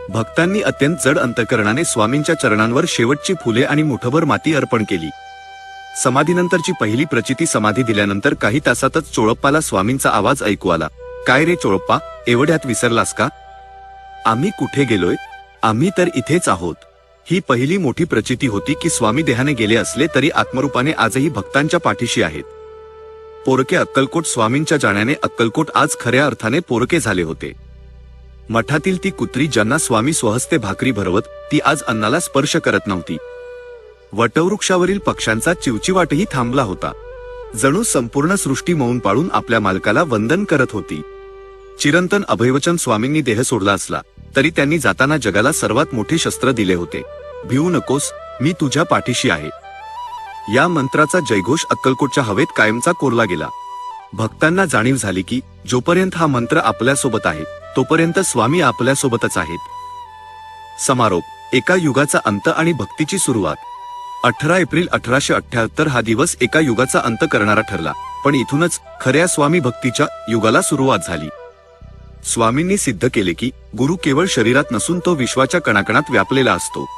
भक्तांनी अत्यंत जड अंतकरणाने स्वामींच्या चरणांवर शेवटची फुले आणि मुठभर माती अर्पण केली. समाधीनंतरची पहिली प्रचिती समाधी दिल्यानंतर काही तासातच चोळप्पाला स्वामींचा आवाज ऐकू आला. काय रे चोळप्पा, एवढ्यात विसरलास का? आम्ही कुठे गेलोय? आम्ही तर इथेच आहोत. ही पहिली मोठी प्रचिती होती की स्वामी देहाने गेले असले तरी आत्मरूपाने आजही भक्तांच्या पाठीशी आहेत. पोरके अक्कलकोट. स्वामींच्या जाण्याने अक्कलकोट आज खऱ्या अर्थाने पोरके झाले होते. मठातील ती कुत्री ज्यांना स्वामी स्वहस्ते भाकरी भरवत, ती आज अन्नाला स्पर्श करत नव्हती. वटवृक्षावरील पक्ष्यांचा चिवचिवाटही थांबला होता. जणू संपूर्ण सृष्टी मौन पाळून आपल्या मालकाला वंदन करत होती. चिरंतन अभयवचन. स्वामींनी देह सोडला असला तरी त्यांनी जाताना जगाला सर्वात मोठे शस्त्र दिले होते. भिवू नकोस, मी तुझ्या पाठीशी आहे. या मंत्राचा जयघोष अक्कलकोटच्या हवेत कायमचा कोरला गेला. भक्तांना जाणीव झाली की जोपर्यंत हा मंत्र आपल्यासोबत आहे तोपर्यंत स्वामी आपल्यासोबतच आहेत. समारोप. एका युगाचा अंत आणि भक्तीची सुरुवात. 18 एप्रिल 1878 हा दिवस एका युगाचा अंत करणारा ठरला, पण इथूनच खऱ्या स्वामी भक्तीच्या युगाला सुरुवात झाली. स्वामींनी सिद्ध केले की गुरु केवळ शरीरात नसून तो विश्वाच्या कणाकणात व्यापलेला असतो.